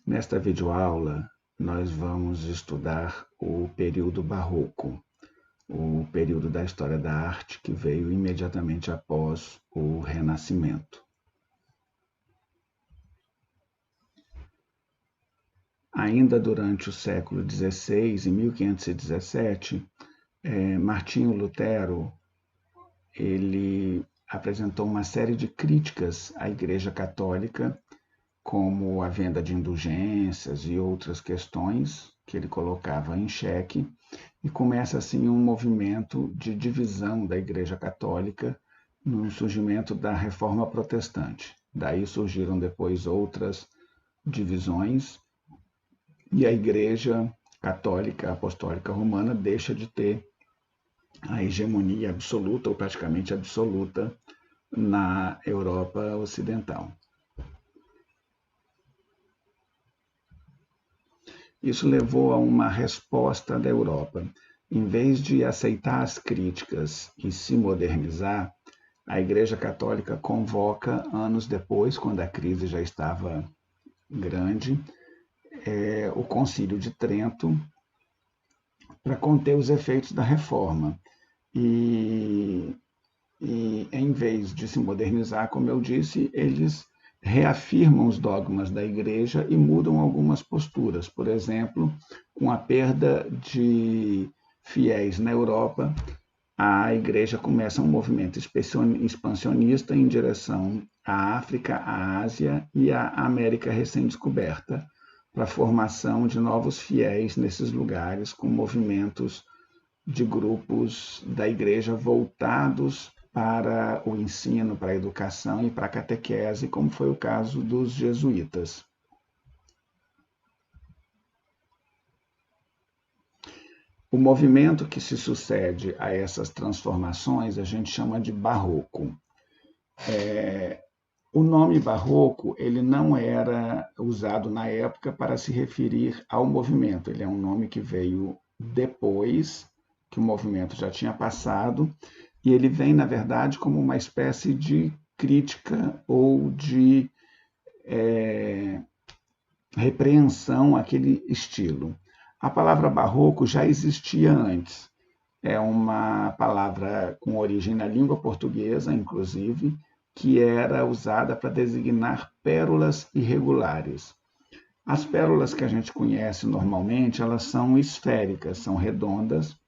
Nesta videoaula, nós vamos estudar o período barroco, o período da história da arte que veio imediatamente após o Renascimento. Ainda durante o século XVI, em 1517, Martinho Lutero ele apresentou uma série de críticas à Igreja Católica, como a venda de indulgências e outras questões que ele colocava em xeque, e começa assim um movimento de divisão da Igreja Católica no surgimento da Reforma Protestante. Daí surgiram depois outras divisões e a Igreja Católica Apostólica Romana deixa de ter a hegemonia absoluta ou praticamente absoluta na Europa Ocidental. Isso levou a uma resposta da Europa. Em vez de aceitar as críticas e se modernizar, a Igreja Católica convoca, anos depois, quando a crise já estava grande, o Concílio de Trento para conter os efeitos da reforma. E em vez de se modernizar, como eu disse, eles reafirmam os dogmas da Igreja e mudam algumas posturas. Por exemplo, com a perda de fiéis na Europa, a Igreja começa um movimento expansionista em direção à África, à Ásia e à América recém-descoberta, para a formação de novos fiéis nesses lugares, com movimentos de grupos da Igreja voltados para o ensino, para a educação e para a catequese, como foi o caso dos jesuítas. O movimento que se sucede a essas transformações a gente chama de barroco. O nome barroco ele não era usado na época para se referir ao movimento, ele é um nome que veio depois que o movimento já tinha passado, e ele vem, na verdade, como uma espécie de crítica ou de repreensão àquele estilo. A palavra barroco já existia antes. É uma palavra com origem na língua portuguesa, inclusive, que era usada para designar pérolas irregulares. As pérolas que a gente conhece normalmente, elas são esféricas, são redondas,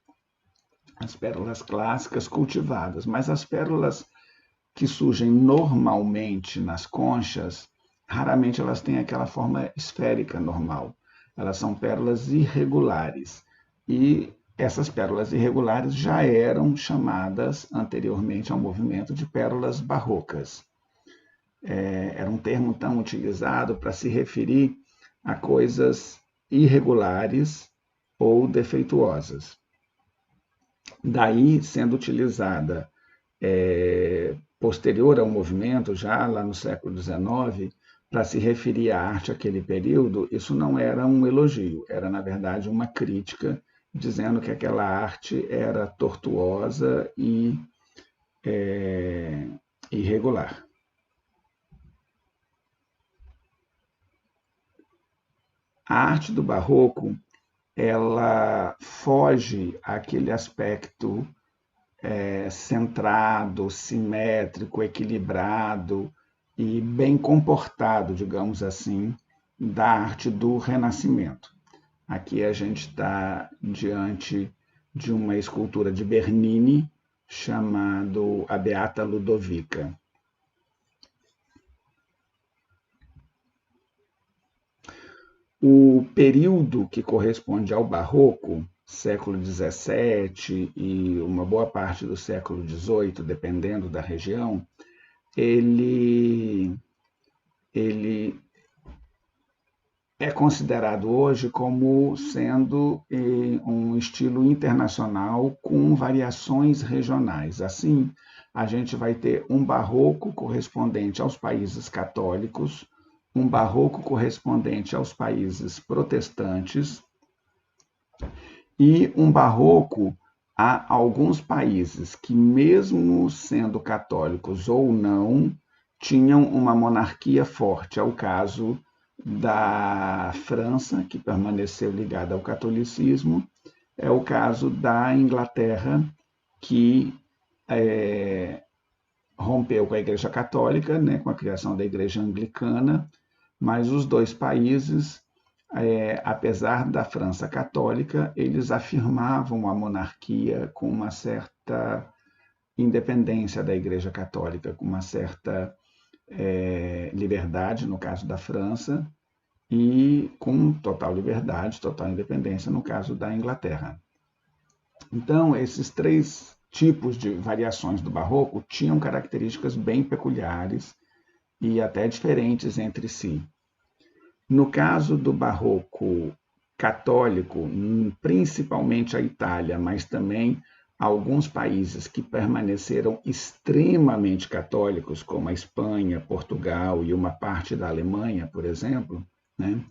as pérolas clássicas cultivadas, mas as pérolas que surgem normalmente nas conchas, raramente elas têm aquela forma esférica normal. Elas são pérolas irregulares. E essas pérolas irregulares já eram chamadas anteriormente ao movimento de pérolas barrocas. Era um termo tão utilizado para se referir a coisas irregulares ou defeituosas. Daí, sendo utilizada posterior ao movimento, já lá no século XIX, para se referir à arte àquele período, isso não era um elogio, era, na verdade, uma crítica, dizendo que aquela arte era tortuosa e irregular. A arte do barroco ela foge àquele aspecto centrado, simétrico, equilibrado e bem comportado, digamos assim, da arte do Renascimento. Aqui a gente está diante de uma escultura de Bernini chamado A Beata Ludovica. O período que corresponde ao Barroco, século XVII e uma boa parte do século XVIII, dependendo da região, ele é considerado hoje como sendo um estilo internacional com variações regionais. Assim, a gente vai ter um barroco correspondente aos países católicos, um barroco correspondente aos países protestantes e um barroco a alguns países que, mesmo sendo católicos ou não, tinham uma monarquia forte. É o caso da França, que permaneceu ligada ao catolicismo, é o caso da Inglaterra, que rompeu com a Igreja Católica, né, com a criação da Igreja Anglicana, mas os dois países, apesar da França católica, eles afirmavam a monarquia com uma certa independência da Igreja Católica, com uma certa liberdade, no caso da França, e com total liberdade, total independência, no caso da Inglaterra. Então, esses três tipos de variações do barroco tinham características bem peculiares e até diferentes entre si. No caso do barroco católico, principalmente a Itália, mas também alguns países que permaneceram extremamente católicos, como a Espanha, Portugal e uma parte da Alemanha, por exemplo, né?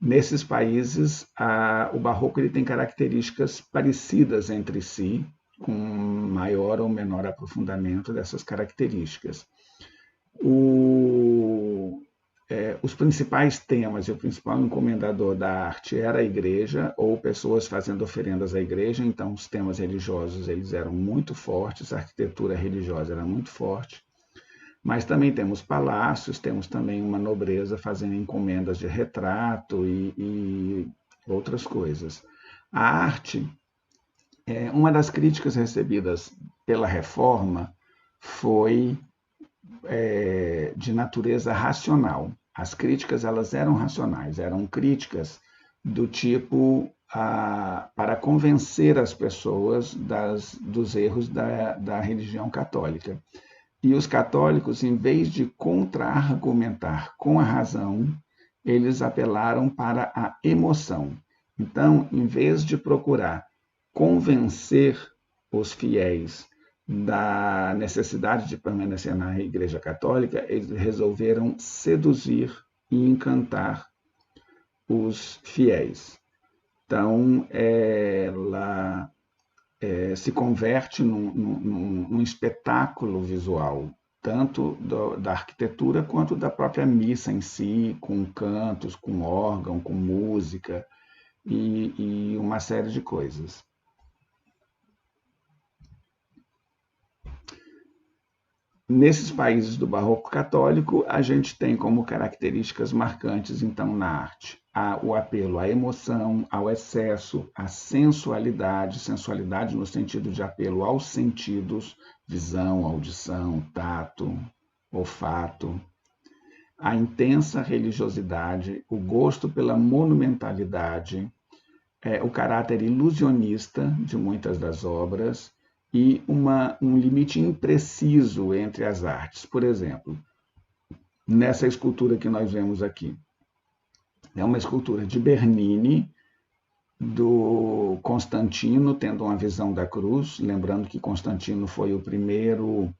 Nesses países, o barroco ele tem características parecidas entre si, com maior ou menor aprofundamento dessas características. Os principais temas e o principal encomendador da arte era a igreja, ou pessoas fazendo oferendas à igreja, então os temas religiosos eles eram muito fortes, a arquitetura religiosa era muito forte, mas também temos palácios, temos também uma nobreza fazendo encomendas de retrato e outras coisas. A arte, uma das críticas recebidas pela Reforma foi de natureza racional. As críticas elas eram racionais, eram críticas do tipo para convencer as pessoas dos erros da religião católica. E os católicos, em vez de contra-argumentar com a razão, eles apelaram para a emoção. Então, em vez de procurar convencer os fiéis da necessidade de permanecer na Igreja Católica, eles resolveram seduzir e encantar os fiéis. Então, ela se converte num espetáculo visual, tanto da arquitetura quanto da própria missa em si, com cantos, com órgão, com música e uma série de coisas. Nesses países do barroco católico, a gente tem como características marcantes, então, na arte, o apelo à emoção, ao excesso, à sensualidade no sentido de apelo aos sentidos, visão, audição, tato, olfato, a intensa religiosidade, o gosto pela monumentalidade, o caráter ilusionista de muitas das obras, e um limite impreciso entre as artes. Por exemplo, nessa escultura que nós vemos aqui, é uma escultura de Bernini, do Constantino, tendo uma visão da cruz, lembrando que Constantino foi o primeiro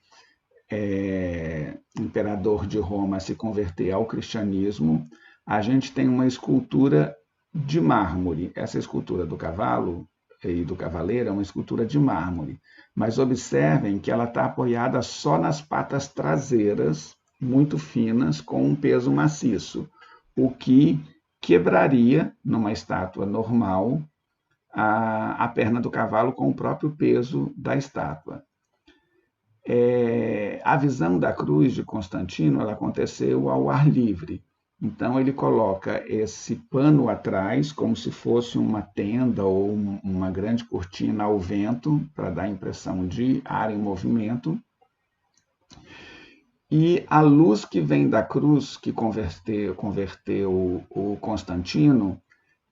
imperador de Roma a se converter ao cristianismo. A gente tem uma escultura de mármore. Essa escultura do cavalo e do cavaleiro é uma escultura de mármore, mas observem que ela está apoiada só nas patas traseiras, muito finas, com um peso maciço, o que quebraria, numa estátua normal, a perna do cavalo com o próprio peso da estátua. A visão da cruz de Constantino ela aconteceu ao ar livre. Então, ele coloca esse pano atrás, como se fosse uma tenda ou uma grande cortina ao vento, para dar a impressão de ar em movimento. E a luz que vem da cruz, que converteu o Constantino,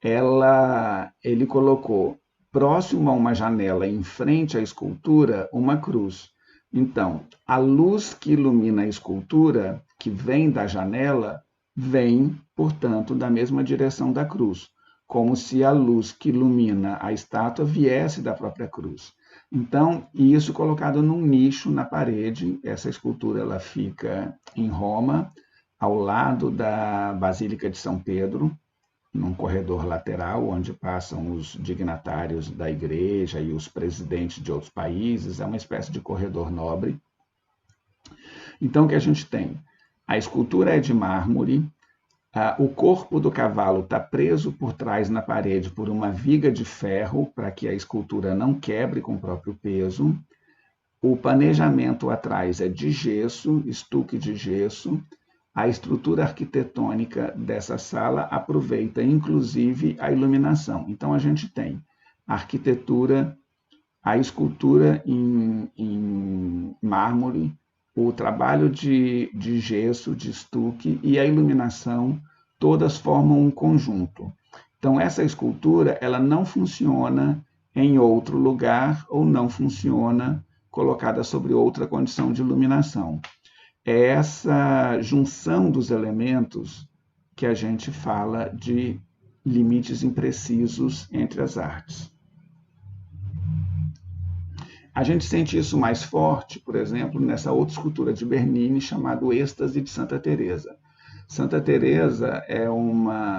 ele colocou próximo a uma janela, em frente à escultura, uma cruz. Então, a luz que ilumina a escultura, que vem da janela, vem, portanto, da mesma direção da cruz, como se a luz que ilumina a estátua viesse da própria cruz. Então, isso colocado num nicho na parede, essa escultura ela fica em Roma, ao lado da Basílica de São Pedro, num corredor lateral, onde passam os dignatários da igreja e os presidentes de outros países, é uma espécie de corredor nobre. Então, o que a gente tem? A escultura é de mármore, o corpo do cavalo está preso por trás na parede por uma viga de ferro para que a escultura não quebre com o próprio peso. O planejamento atrás é de gesso, estuque de gesso. A estrutura arquitetônica dessa sala aproveita, inclusive, a iluminação. Então, a gente tem a arquitetura, a escultura em mármore, o trabalho de gesso, de estuque e a iluminação, todas formam um conjunto. Então, essa escultura ela não funciona em outro lugar ou não funciona colocada sobre outra condição de iluminação. É essa junção dos elementos que a gente fala de limites imprecisos entre as artes. A gente sente isso mais forte, por exemplo, nessa outra escultura de Bernini chamada O Êxtase de Santa Teresa. Santa Teresa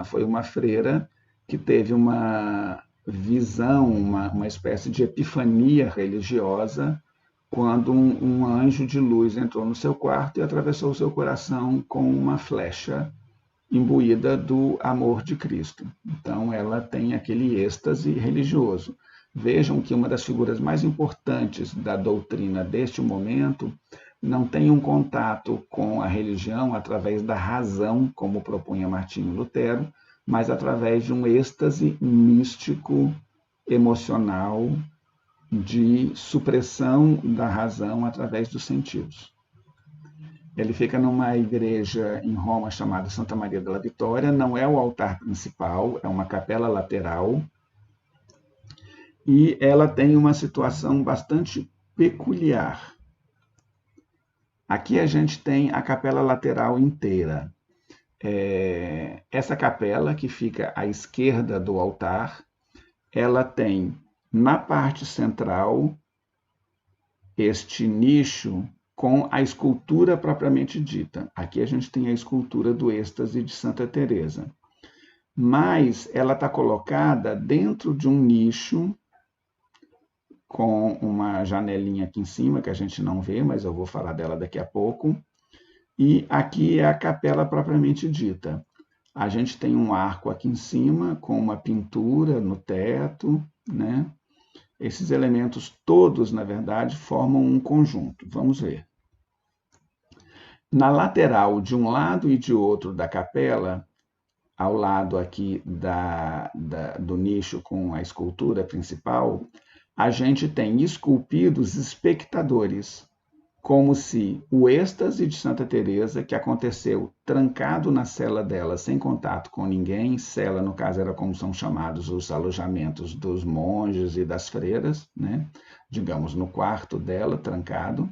foi uma freira que teve uma visão, uma espécie de epifania religiosa, quando um anjo de luz entrou no seu quarto e atravessou o seu coração com uma flecha imbuída do amor de Cristo. Então, ela tem aquele êxtase religioso. Vejam que uma das figuras mais importantes da doutrina deste momento não tem um contato com a religião através da razão, como propunha Martinho Lutero, mas através de um êxtase místico, emocional, de supressão da razão através dos sentidos. Ele fica numa igreja em Roma chamada Santa Maria della Vittoria, não é o altar principal, é uma capela lateral, e ela tem uma situação bastante peculiar. Aqui a gente tem a capela lateral inteira. Essa capela, que fica à esquerda do altar, ela tem na parte central este nicho com a escultura propriamente dita. Aqui a gente tem a escultura do êxtase de Santa Teresa. Mas ela está colocada dentro de um nicho com uma janelinha aqui em cima, que a gente não vê, mas eu vou falar dela daqui a pouco. E aqui é a capela propriamente dita. A gente tem um arco aqui em cima, com uma pintura no teto, né? Esses elementos todos, na verdade, formam um conjunto. Vamos ver. Na lateral, de um lado e de outro da capela, ao lado aqui do nicho com a escultura principal, a gente tem esculpidos espectadores, como se o êxtase de Santa Teresa, que aconteceu trancado na cela dela, sem contato com ninguém, cela, no caso, era como são chamados os alojamentos dos monges e das freiras, né? Digamos, no quarto dela, trancado.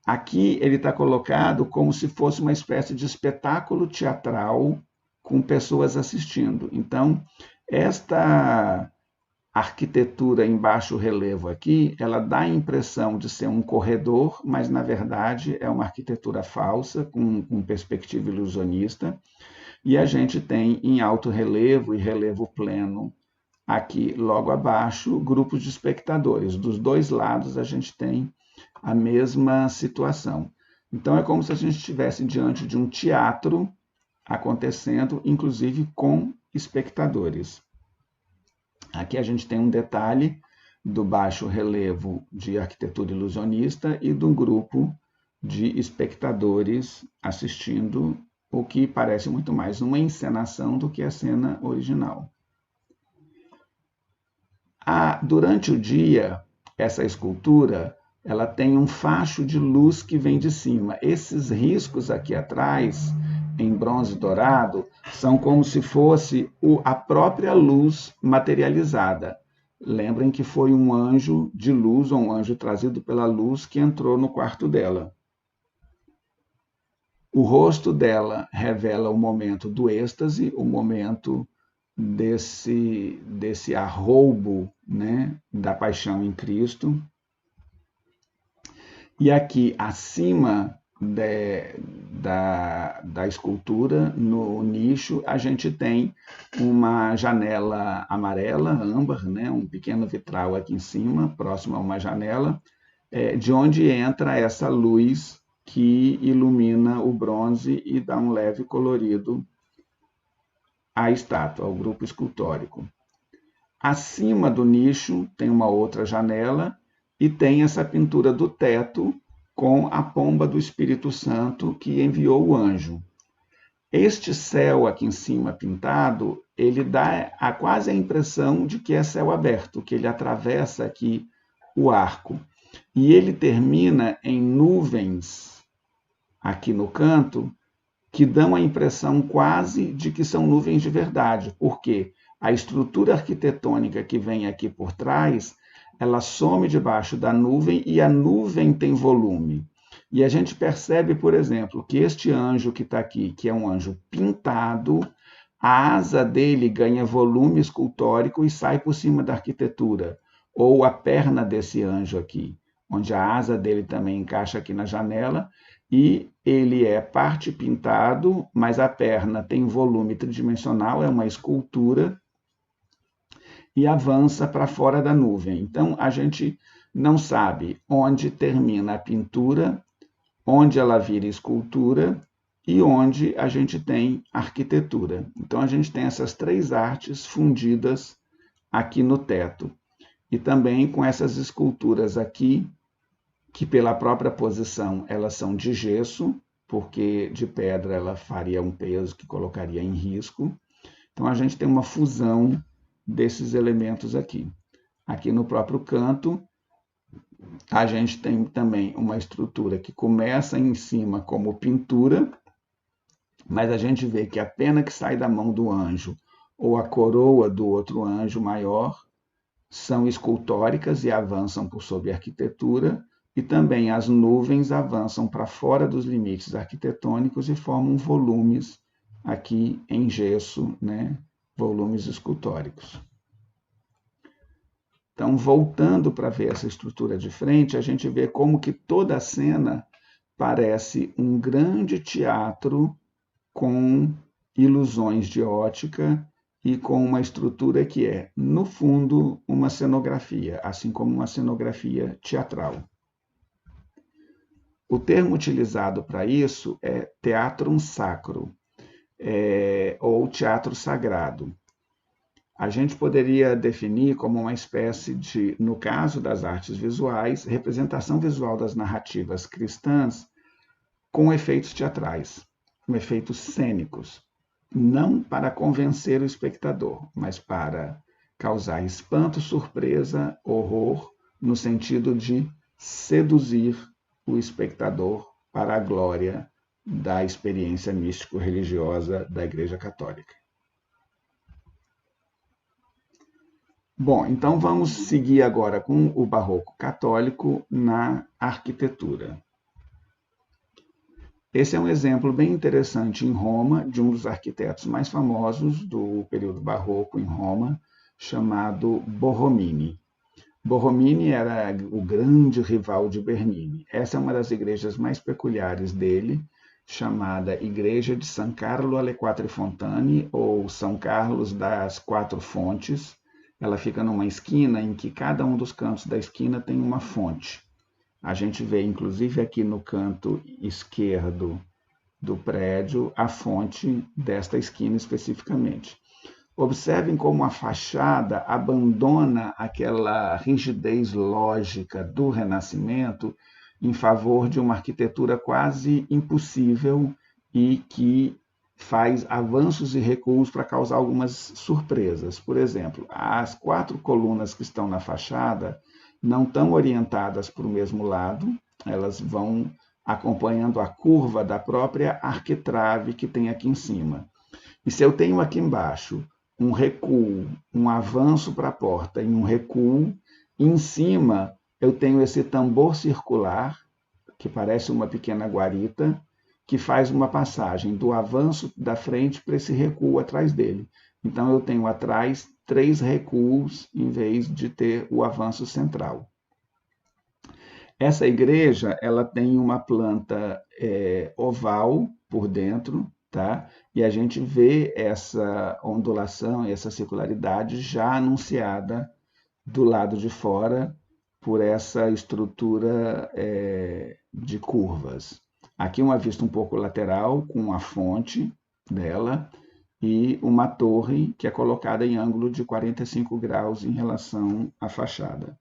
Aqui ele está colocado como se fosse uma espécie de espetáculo teatral com pessoas assistindo. Então, esta arquitetura em baixo relevo aqui, ela dá a impressão de ser um corredor, mas na verdade é uma arquitetura falsa, com perspectiva ilusionista, e a gente tem em alto relevo e relevo pleno, aqui logo abaixo, grupos de espectadores. Dos dois lados a gente tem a mesma situação. Então é como se a gente estivesse diante de um teatro acontecendo, inclusive com espectadores. Aqui a gente tem um detalhe do baixo relevo de arquitetura ilusionista e do grupo de espectadores assistindo, o que parece muito mais uma encenação do que a cena original. Durante o dia, essa escultura ela tem um facho de luz que vem de cima. Esses riscos aqui atrás, em bronze dourado, são como se fosse a própria luz materializada. Lembrem que foi um anjo de luz, ou um anjo trazido pela luz, que entrou no quarto dela. O rosto dela revela o momento do êxtase, o momento desse arroubo, né, da paixão em Cristo. E aqui, acima da escultura, no nicho, a gente tem uma janela amarela, âmbar, né? Um pequeno vitral aqui em cima, próximo a uma janela, de onde entra essa luz que ilumina o bronze e dá um leve colorido à estátua, ao grupo escultórico. Acima do nicho tem uma outra janela e tem essa pintura do teto com a pomba do Espírito Santo que enviou o anjo. Este céu aqui em cima pintado, ele dá quase a impressão de que é céu aberto, que ele atravessa aqui o arco. E ele termina em nuvens aqui no canto, que dão a impressão quase de que são nuvens de verdade, porque a estrutura arquitetônica que vem aqui por trás, ela some debaixo da nuvem e a nuvem tem volume. E a gente percebe, por exemplo, que este anjo que está aqui, que é um anjo pintado, a asa dele ganha volume escultórico e sai por cima da arquitetura. Ou a perna desse anjo aqui, onde a asa dele também encaixa aqui na janela, e ele é parte pintado, mas a perna tem volume tridimensional, é uma escultura, e avança para fora da nuvem. Então, a gente não sabe onde termina a pintura, onde ela vira escultura e onde a gente tem arquitetura. Então, a gente tem essas três artes fundidas aqui no teto. E também com essas esculturas aqui, que pela própria posição elas são de gesso, porque de pedra ela faria um peso que colocaria em risco. Então, a gente tem uma fusão desses elementos aqui. Aqui no próprio canto, a gente tem também uma estrutura que começa em cima como pintura, mas a gente vê que a pena que sai da mão do anjo ou a coroa do outro anjo maior são escultóricas e avançam por sob a arquitetura, e também as nuvens avançam para fora dos limites arquitetônicos e formam volumes aqui em gesso, né? Volumes escultóricos. Então, voltando para ver essa estrutura de frente, a gente vê como que toda a cena parece um grande teatro com ilusões de ótica e com uma estrutura que é, no fundo, uma cenografia, assim como uma cenografia teatral. O termo utilizado para isso é teatrum sacro, ou teatro sagrado. A gente poderia definir como uma espécie de, no caso das artes visuais, representação visual das narrativas cristãs com efeitos teatrais, com efeitos cênicos, não para convencer o espectador, mas para causar espanto, surpresa, horror, no sentido de seduzir o espectador para a glória da experiência místico-religiosa da Igreja Católica. Bom, então vamos seguir agora com o barroco católico na arquitetura. Esse é um exemplo bem interessante em Roma, de um dos arquitetos mais famosos do período barroco em Roma, chamado Borromini. Borromini era o grande rival de Bernini. Essa é uma das igrejas mais peculiares dele, chamada Igreja de San Carlo alle Quattro Fontane, ou São Carlos das Quatro Fontes. Ela fica numa esquina em que cada um dos cantos da esquina tem uma fonte. A gente vê, inclusive, aqui no canto esquerdo do prédio, a fonte desta esquina especificamente. Observem como a fachada abandona aquela rigidez lógica do Renascimento em favor de uma arquitetura quase impossível e que faz avanços e recuos para causar algumas surpresas. Por exemplo, as quatro colunas que estão na fachada não estão orientadas para o mesmo lado, elas vão acompanhando a curva da própria arquitrave que tem aqui em cima. E se eu tenho aqui embaixo um recuo, um avanço para a porta e um recuo, em cima eu tenho esse tambor circular, que parece uma pequena guarita, que faz uma passagem do avanço da frente para esse recuo atrás dele. Então, eu tenho atrás 3 recuos em vez de ter o avanço central. Essa igreja ela tem uma planta oval por dentro, tá? E a gente vê essa ondulação e essa circularidade já anunciada do lado de fora por essa estrutura de curvas. Aqui uma vista um pouco lateral, com a fonte dela, e uma torre que é colocada em ângulo de 45 graus em relação à fachada.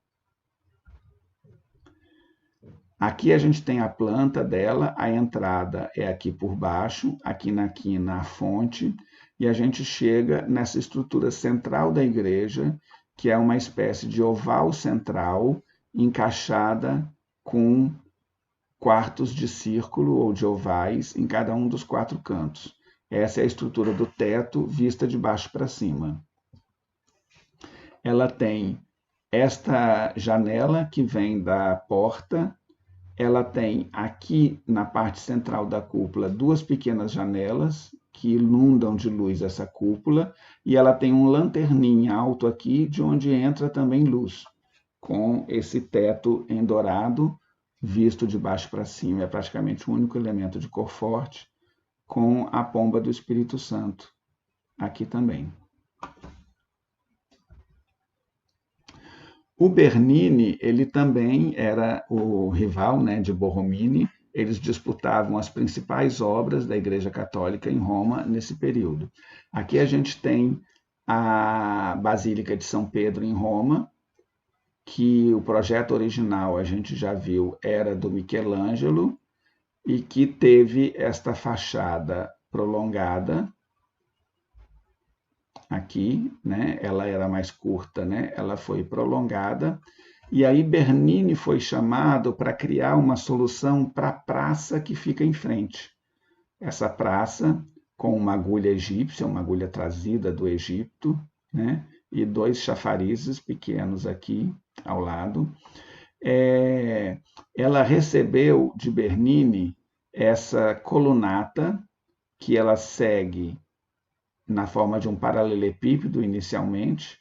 Aqui a gente tem a planta dela, a entrada é aqui por baixo, aqui na quina a fonte, e a gente chega nessa estrutura central da igreja, que é uma espécie de oval central, encaixada com quartos de círculo ou de ovais em cada um dos 4 cantos. Essa é a estrutura do teto, vista de baixo para cima. Ela tem esta janela que vem da porta. Ela tem aqui na parte central da cúpula 2 pequenas janelas que inundam de luz essa cúpula, e ela tem um lanterninho alto aqui, de onde entra também luz, com esse teto em dourado, visto de baixo para cima. É praticamente o único elemento de cor forte, com a pomba do Espírito Santo aqui também. O Bernini, ele também era o rival, né, de Borromini. Eles disputavam as principais obras da Igreja Católica em Roma nesse período. Aqui a gente tem a Basílica de São Pedro em Roma, que o projeto original, a gente já viu, era do Michelangelo, e que teve esta fachada prolongada aqui, né? Ela era mais curta, né? Ela foi prolongada, e aí Bernini foi chamado para criar uma solução para a praça que fica em frente. Essa praça com uma agulha egípcia, uma agulha trazida do Egito, né? E 2 chafarizes pequenos aqui ao lado. Ela recebeu de Bernini essa colunata, que ela segue na forma de um paralelepípedo inicialmente,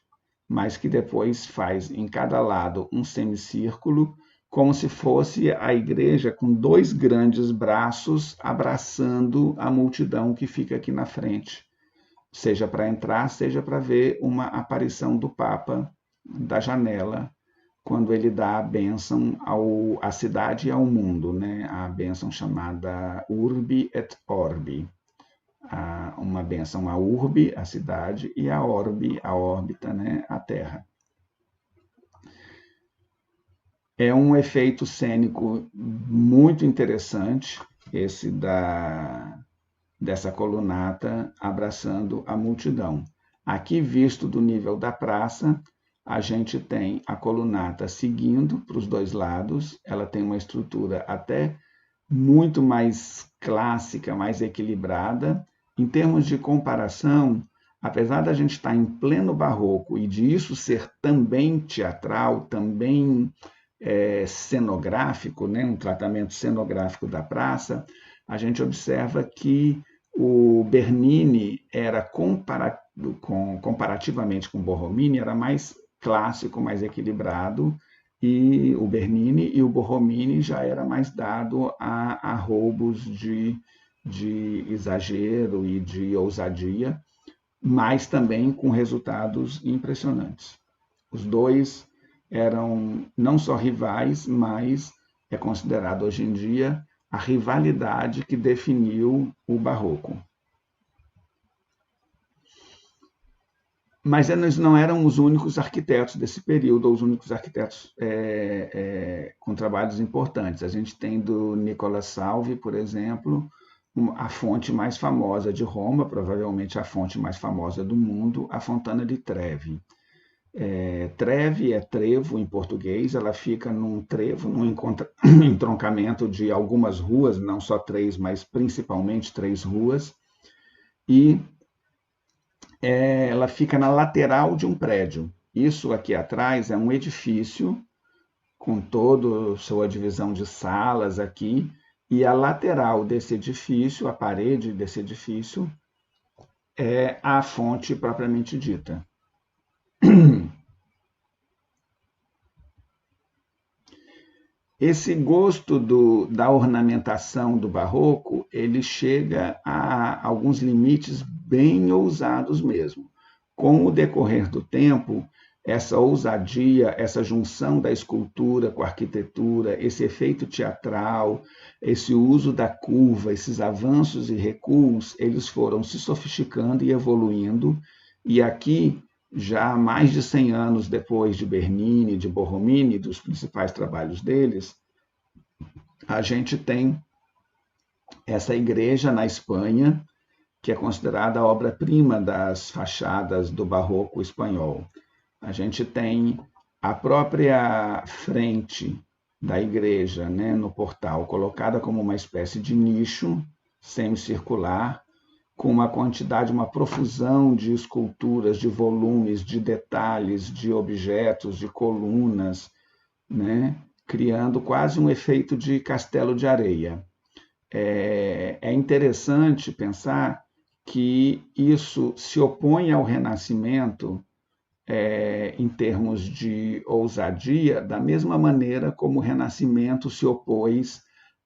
mas que depois faz em cada lado um semicírculo, como se fosse a igreja com 2 grandes braços abraçando a multidão que fica aqui na frente, seja para entrar, seja para ver uma aparição do Papa da janela, quando ele dá a bênção à cidade e ao mundo, né? A bênção chamada Urbi et Orbi. Uma bênção à urbe, a cidade, e a orbe, a órbita, né? A Terra. É um efeito cênico muito interessante, esse dessa colunata abraçando a multidão. Aqui, visto do nível da praça, a gente tem a colunata seguindo para os 2 lados, ela tem uma estrutura até muito mais clássica, mais equilibrada. Em termos de comparação, apesar da gente estar em pleno barroco e de isso ser também teatral, também cenográfico, né, um tratamento cenográfico da praça, a gente observa que o Bernini era, comparativamente com o Borromini, era mais clássico, mais equilibrado, e o Bernini e o Borromini já era mais dado a roubos de exagero e de ousadia, mas também com resultados impressionantes. Os 2 eram não só rivais, mas é considerado hoje em dia a rivalidade que definiu o Barroco. Mas eles não eram os únicos arquitetos desse período, ou os únicos arquitetos com trabalhos importantes. A gente tem do Nicola Salvi, por exemplo, a fonte mais famosa de Roma, provavelmente a fonte mais famosa do mundo, a Fontana di Trevi. Trevi é trevo em português, ela fica num trevo, num entroncamento de algumas ruas, não só 3, mas principalmente 3 ruas, e ela fica na lateral de um prédio. Isso aqui atrás é um edifício, com toda a sua divisão de salas aqui, e a lateral desse edifício, a parede desse edifício, é a fonte propriamente dita. Esse gosto da ornamentação do barroco, ele chega a alguns limites bem ousados mesmo. Com o decorrer do tempo, essa ousadia, essa junção da escultura com a arquitetura, esse efeito teatral, esse uso da curva, esses avanços e recuos, eles foram se sofisticando e evoluindo, e aqui, já mais de 100 anos depois de Bernini, de Borromini, dos principais trabalhos deles, a gente tem essa igreja na Espanha, que é considerada a obra-prima das fachadas do barroco espanhol. A gente tem a própria frente da igreja, né, no portal, colocada como uma espécie de nicho semicircular, com uma quantidade, uma profusão de esculturas, de volumes, de detalhes, de objetos, de colunas, né, criando quase um efeito de castelo de areia. É interessante pensar que isso se opõe ao Renascimento em termos de ousadia, da mesma maneira como o Renascimento se opôs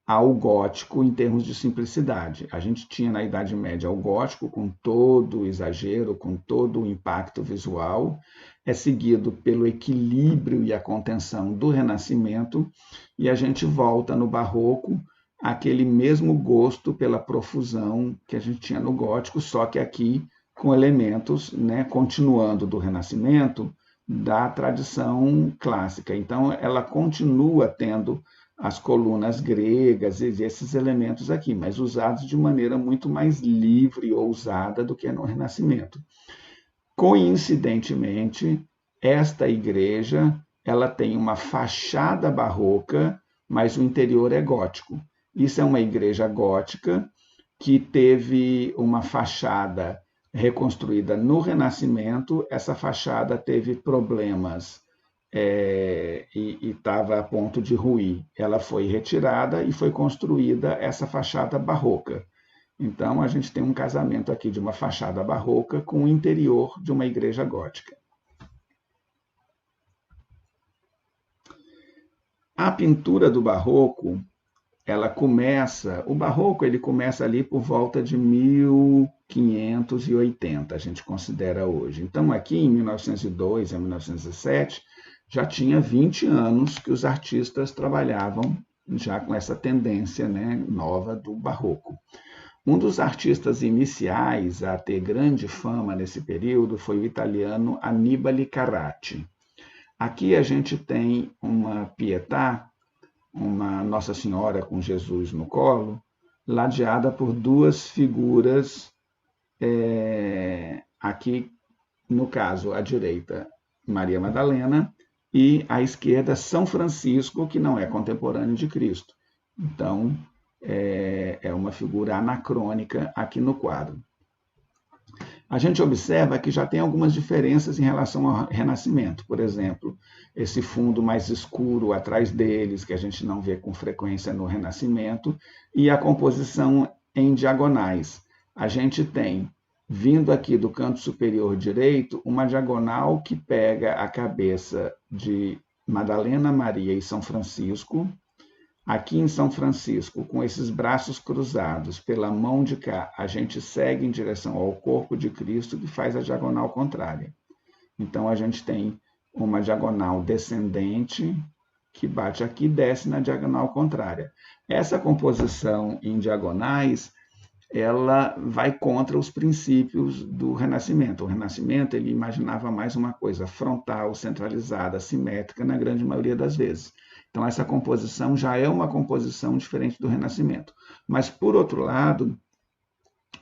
ao Gótico em termos de simplicidade. A gente tinha na Idade Média o Gótico com todo o exagero, com todo o impacto visual, é seguido pelo equilíbrio e a contenção do Renascimento, e a gente volta no Barroco aquele mesmo gosto pela profusão que a gente tinha no Gótico, só que aqui com elementos, né, continuando do Renascimento, da tradição clássica. Então, ela continua tendo as colunas gregas e esses elementos aqui, mas usados de maneira muito mais livre e ousada do que no Renascimento. Coincidentemente, esta igreja ela tem uma fachada barroca, mas o interior é gótico. Isso é uma igreja gótica que teve uma fachada reconstruída no Renascimento. Essa fachada teve problemas e estava a ponto de ruir. Ela foi retirada e foi construída essa fachada barroca. Então, a gente tem um casamento aqui de uma fachada barroca com o interior de uma igreja gótica. A pintura do barroco, o barroco ele começa ali por volta de 1580, a gente considera hoje. Então, aqui em 1902 a 1907, já tinha 20 anos que os artistas trabalhavam já com essa tendência, né, nova do barroco. Um dos artistas iniciais a ter grande fama nesse período foi o italiano Annibale Carracci. Aqui a gente tem uma Pietà, uma Nossa Senhora com Jesus no colo, ladeada por duas figuras, aqui no caso à direita Maria Madalena e à esquerda São Francisco, que não é contemporâneo de Cristo. Então, é uma figura anacrônica aqui no quadro. A gente observa que já tem algumas diferenças em relação ao Renascimento. Por exemplo, esse fundo mais escuro atrás deles, que a gente não vê com frequência no Renascimento, e a composição em diagonais. A gente tem, vindo aqui do canto superior direito, uma diagonal que pega a cabeça de Madalena, Maria e São Francisco. Aqui em São Francisco, com esses braços cruzados, pela mão de cá, a gente segue em direção ao corpo de Cristo, que faz a diagonal contrária. Então, a gente tem uma diagonal descendente, que bate aqui e desce na diagonal contrária. Essa composição em diagonais, ela vai contra os princípios do Renascimento. O Renascimento, ele imaginava mais uma coisa frontal, centralizada, simétrica, na grande maioria das vezes. Então, essa composição já é uma composição diferente do Renascimento. Mas, por outro lado,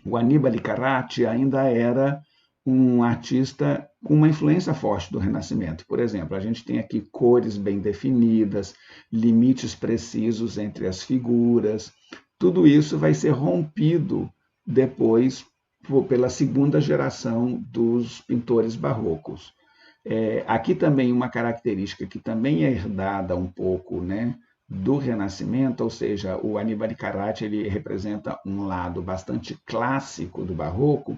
o Annibale Carracci ainda era um artista com uma influência forte do Renascimento. Por exemplo, a gente tem aqui cores bem definidas, limites precisos entre as figuras. Tudo isso vai ser rompido depois pela segunda geração dos pintores barrocos. Aqui também uma característica que também é herdada um pouco, né, do Renascimento, ou seja, o Annibale Carracci ele representa um lado bastante clássico do Barroco.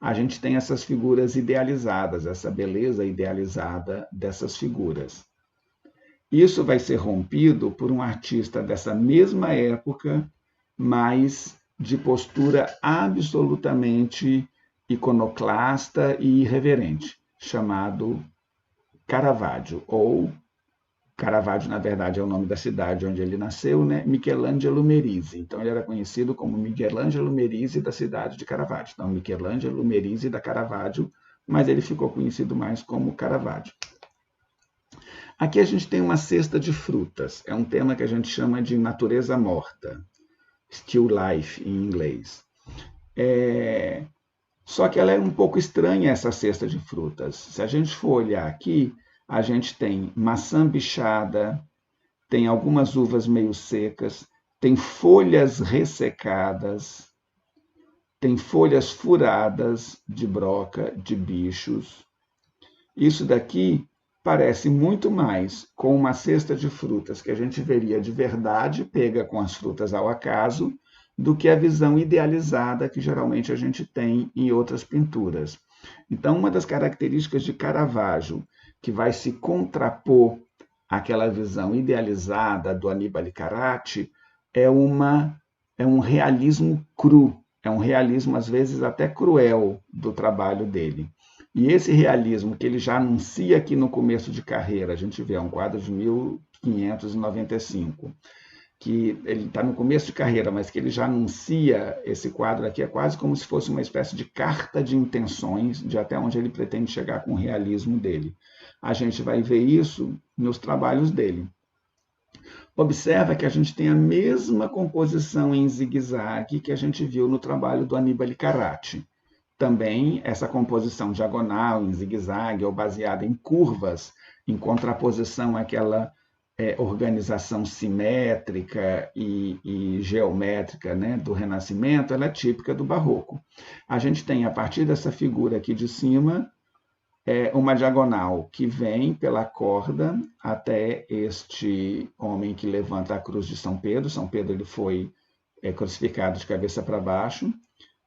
A gente tem essas figuras idealizadas, essa beleza idealizada dessas figuras. Isso vai ser rompido por um artista dessa mesma época, mas de postura absolutamente iconoclasta e irreverente, chamado Caravaggio, ou Caravaggio, na verdade, é o nome da cidade onde ele nasceu, né? Michelangelo Merisi. Então, ele era conhecido como Michelangelo Merisi da cidade de Caravaggio. Então, Michelangelo Merisi da Caravaggio, mas ele ficou conhecido mais como Caravaggio. Aqui a gente tem uma cesta de frutas. É um tema que a gente chama de natureza morta, still life em inglês. Só que ela é um pouco estranha, essa cesta de frutas. Se a gente for olhar aqui, a gente tem maçã bichada, tem algumas uvas meio secas, tem folhas ressecadas, tem folhas furadas de broca, de bichos. Isso daqui parece muito mais com uma cesta de frutas que a gente veria de verdade, pega com as frutas ao acaso, do que a visão idealizada que geralmente a gente tem em outras pinturas. Então, uma das características de Caravaggio, que vai se contrapor àquela visão idealizada do Annibale Carracci, é um realismo cru, é um realismo, às vezes, até cruel do trabalho dele. E esse realismo que ele já anuncia aqui no começo de carreira, a gente vê, é um quadro de 1595, que ele está no começo de carreira, mas que ele já anuncia esse quadro aqui, é quase como se fosse uma espécie de carta de intenções de até onde ele pretende chegar com o realismo dele. A gente vai ver isso nos trabalhos dele. Observa que a gente tem a mesma composição em zigue-zague que a gente viu no trabalho do Annibale Carracci. Também essa composição diagonal, em zigue-zague, ou baseada em curvas, em contraposição àquela organização simétrica e geométrica, né, do Renascimento, ela é típica do Barroco. A gente tem, a partir dessa figura aqui de cima, uma diagonal que vem pela corda até este homem que levanta a cruz de São Pedro. São Pedro ele foi crucificado de cabeça para baixo.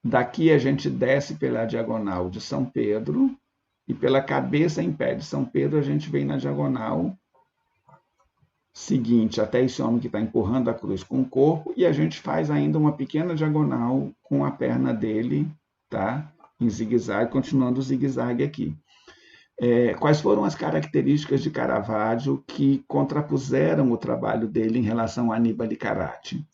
Daqui a gente desce pela diagonal de São Pedro e pela cabeça em pé de São Pedro a gente vem na diagonal seguinte até esse homem que está empurrando a cruz com o corpo, e a gente faz ainda uma pequena diagonal com a perna dele, tá? Em zigue-zague, continuando o zigue-zague aqui. Quais foram as características de Caravaggio que contrapuseram o trabalho dele em relação a Annibale Carracci?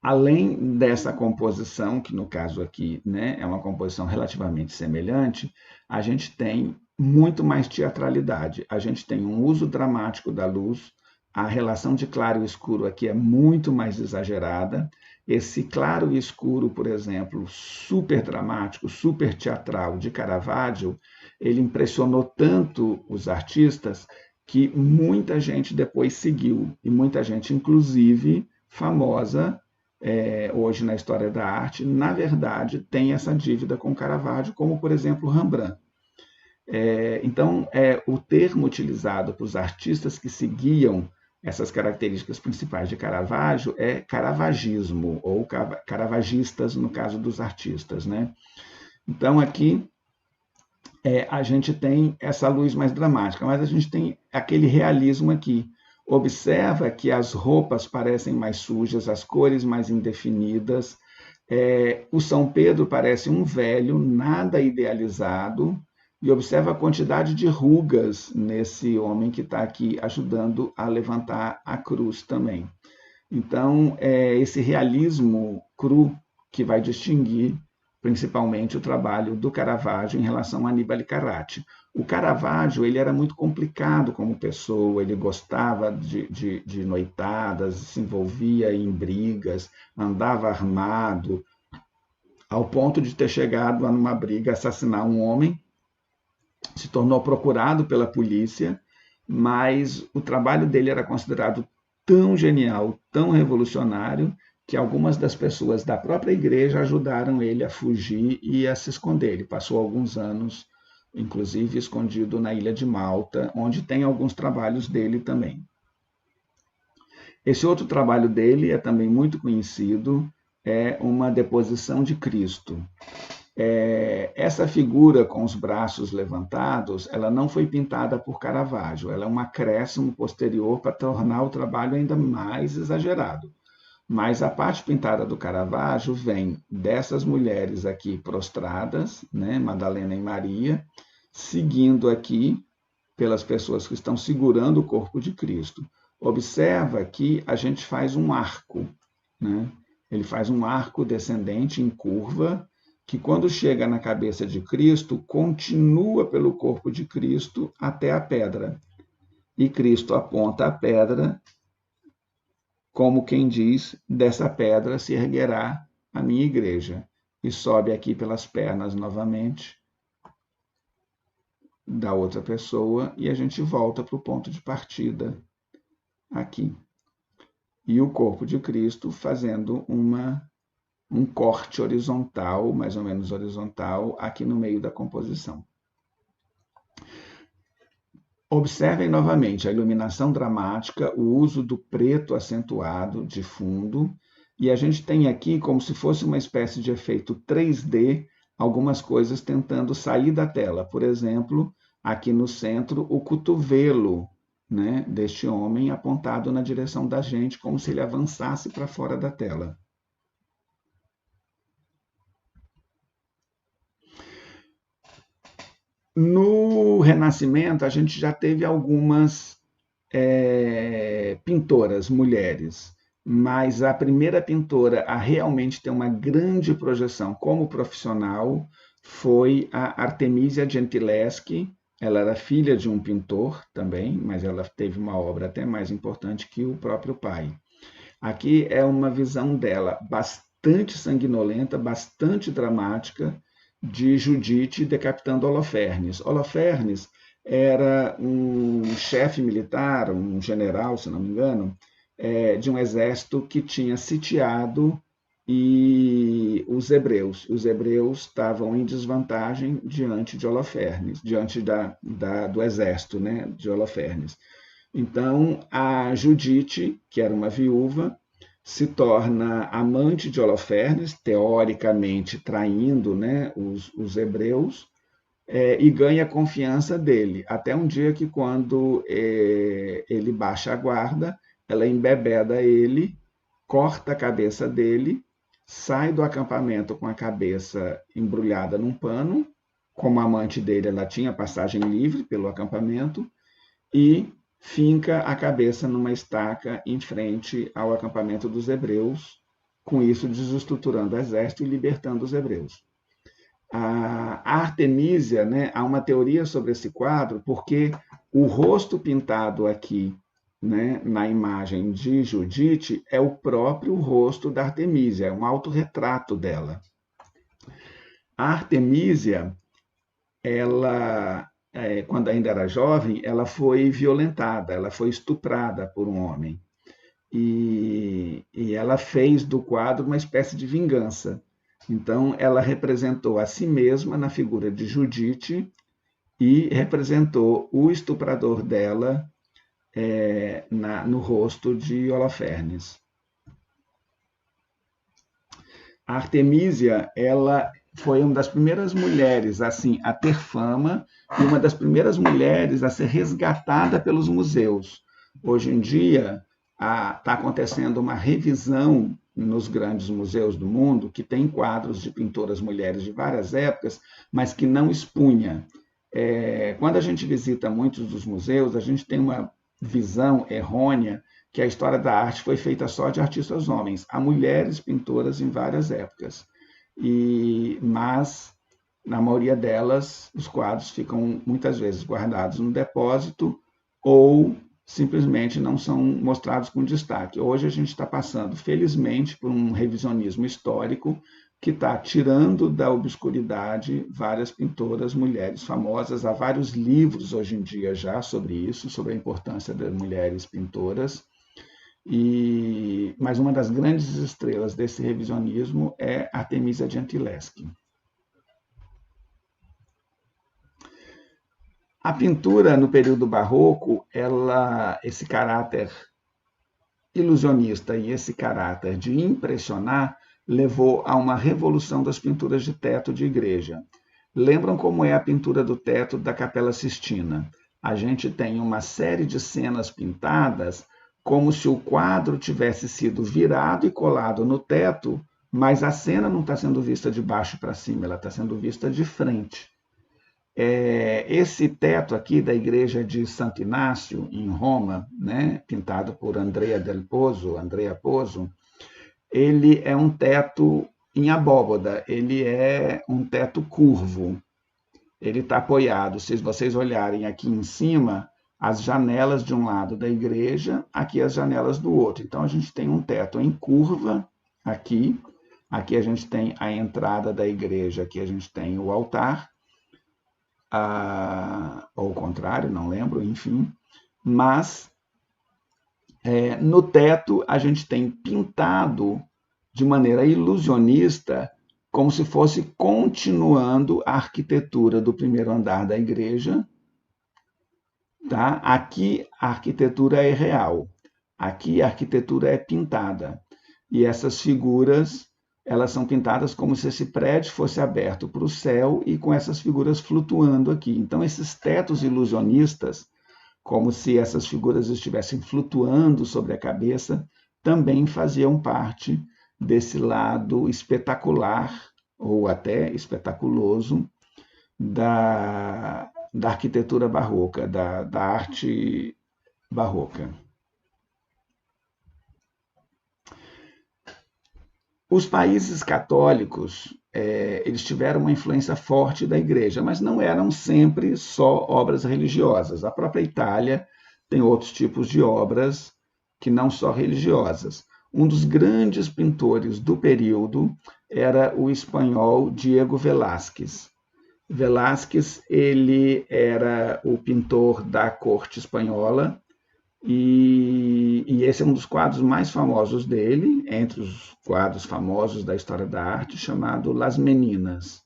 Além dessa composição, que no caso aqui, né, é uma composição relativamente semelhante, a gente tem muito mais teatralidade. A gente tem um uso dramático da luz, a relação de claro e escuro aqui é muito mais exagerada. Esse claro e escuro, por exemplo, super dramático, super teatral de Caravaggio, ele impressionou tanto os artistas que muita gente depois seguiu, e muita gente, inclusive, famosa, hoje na história da arte, na verdade, tem essa dívida com Caravaggio, como, por exemplo, Rembrandt. Então, o termo utilizado para os artistas que seguiam essas características principais de Caravaggio é caravagismo, ou caravagistas, no caso dos artistas, né? Então, aqui, a gente tem essa luz mais dramática, mas a gente tem aquele realismo aqui. Observa que as roupas parecem mais sujas, as cores mais indefinidas. O São Pedro parece um velho, nada idealizado, e observa a quantidade de rugas nesse homem que está aqui ajudando a levantar a cruz também. Então, esse realismo cru que vai distinguir principalmente o trabalho do Caravaggio em relação a Annibale Carracci. O Caravaggio ele era muito complicado como pessoa, ele gostava de noitadas, se envolvia em brigas, andava armado, ao ponto de ter chegado a numa briga assassinar um homem, se tornou procurado pela polícia, mas o trabalho dele era considerado tão genial, tão revolucionário, que algumas das pessoas da própria igreja ajudaram ele a fugir e a se esconder. Ele passou alguns anos, inclusive, escondido na ilha de Malta, onde tem alguns trabalhos dele também. Esse outro trabalho dele é também muito conhecido, é uma deposição de Cristo. Essa figura com os braços levantados, ela não foi pintada por Caravaggio, ela é um acréscimo posterior para tornar o trabalho ainda mais exagerado. Mas a parte pintada do Caravaggio vem dessas mulheres aqui prostradas, né, Madalena e Maria, seguindo aqui pelas pessoas que estão segurando o corpo de Cristo. Observa que a gente faz um arco, né? Ele faz um arco descendente em curva, que quando chega na cabeça de Cristo, continua pelo corpo de Cristo até a pedra. E Cristo aponta a pedra, como quem diz, dessa pedra se erguerá a minha igreja. E sobe aqui pelas pernas novamente da outra pessoa, e a gente volta para o ponto de partida aqui. E o corpo de Cristo fazendo um corte horizontal, mais ou menos horizontal, aqui no meio da composição. Observem novamente a iluminação dramática, o uso do preto acentuado de fundo, e a gente tem aqui, como se fosse uma espécie de efeito 3D, algumas coisas tentando sair da tela. Por exemplo, aqui no centro, o cotovelo, né, deste homem apontado na direção da gente, como se ele avançasse para fora da tela. No Renascimento, a gente já teve algumas pintoras, mulheres, mas a primeira pintora a realmente ter uma grande projeção como profissional foi a Artemisia Gentileschi. Ela era filha de um pintor também, mas ela teve uma obra até mais importante que o próprio pai. Aqui é uma visão dela bastante sanguinolenta, bastante dramática, de Judite decapitando Holofernes. Holofernes era um chefe militar, um general, se não me engano, de um exército que tinha sitiado os hebreus. Os hebreus estavam em desvantagem diante de Holofernes, diante do exército, né, de Holofernes. Então, a Judite, que era uma viúva, se torna amante de Holofernes, teoricamente traindo, né, os hebreus, e ganha a confiança dele, até um dia que, quando ele baixa a guarda, ela embebeda ele, corta a cabeça dele, sai do acampamento com a cabeça embrulhada num pano. Como amante dele, ela tinha passagem livre pelo acampamento, e finca a cabeça numa estaca em frente ao acampamento dos hebreus, com isso desestruturando o exército e libertando os hebreus. A Artemísia, né, há uma teoria sobre esse quadro, porque o rosto pintado aqui, né, na imagem de Judite é o próprio rosto da Artemísia, é um autorretrato dela. A Artemísia, ela, quando ainda era jovem, ela foi violentada, ela foi estuprada por um homem. E ela fez do quadro uma espécie de vingança. Então, ela representou a si mesma na figura de Judite e representou o estuprador dela no rosto de Holofernes. A Artemísia, ela foi uma das primeiras mulheres assim a ter fama e uma das primeiras mulheres a ser resgatada pelos museus. Hoje em dia, está acontecendo uma revisão nos grandes museus do mundo, que tem quadros de pintoras mulheres de várias épocas, mas que não expunha. Quando a gente visita muitos dos museus, a gente tem uma visão errônea que a história da arte foi feita só de artistas homens. Há mulheres pintoras em várias épocas, mas, na maioria delas, os quadros ficam muitas vezes guardados no depósito ou simplesmente não são mostrados com destaque. Hoje a gente está passando, felizmente, por um revisionismo histórico que está tirando da obscuridade várias pintoras mulheres famosas. Há vários livros hoje em dia já sobre isso, sobre a importância das mulheres pintoras. Mas uma das grandes estrelas desse revisionismo é Artemisia Gentileschi. A pintura no período barroco, esse caráter ilusionista e esse caráter de impressionar levou a uma revolução das pinturas de teto de igreja. Lembram como é a pintura do teto da Capela Sistina? A gente tem uma série de cenas pintadas como se o quadro tivesse sido virado e colado no teto, mas a cena não está sendo vista de baixo para cima, ela está sendo vista de frente. Esse teto aqui da igreja de Santo Inácio, em Roma, né, pintado por Andrea Pozzo, ele é um teto em abóbada, ele é um teto curvo, ele está apoiado. Se vocês olharem aqui em cima, as janelas de um lado da igreja, aqui as janelas do outro. Então, a gente tem um teto em curva aqui, aqui a gente tem a entrada da igreja, aqui a gente tem o altar, ou o contrário, não lembro, enfim. Mas no teto a gente tem pintado de maneira ilusionista, como se fosse continuando a arquitetura do primeiro andar da igreja. Tá? Aqui a arquitetura é real, aqui a arquitetura é pintada. E essas figuras, elas são pintadas como se esse prédio fosse aberto para o céu e com essas figuras flutuando aqui. Então, esses tetos ilusionistas, como se essas figuras estivessem flutuando sobre a cabeça, também faziam parte desse lado espetacular, ou até espetaculoso, da arquitetura barroca, da arte barroca. Os países católicos, eles tiveram uma influência forte da igreja, mas não eram sempre só obras religiosas. A própria Itália tem outros tipos de obras que não só religiosas. Um dos grandes pintores do período era o espanhol Diego Velázquez. Velázquez, ele era o pintor da corte espanhola, e esse é um dos quadros mais famosos dele, entre os quadros famosos da história da arte, chamado Las Meninas.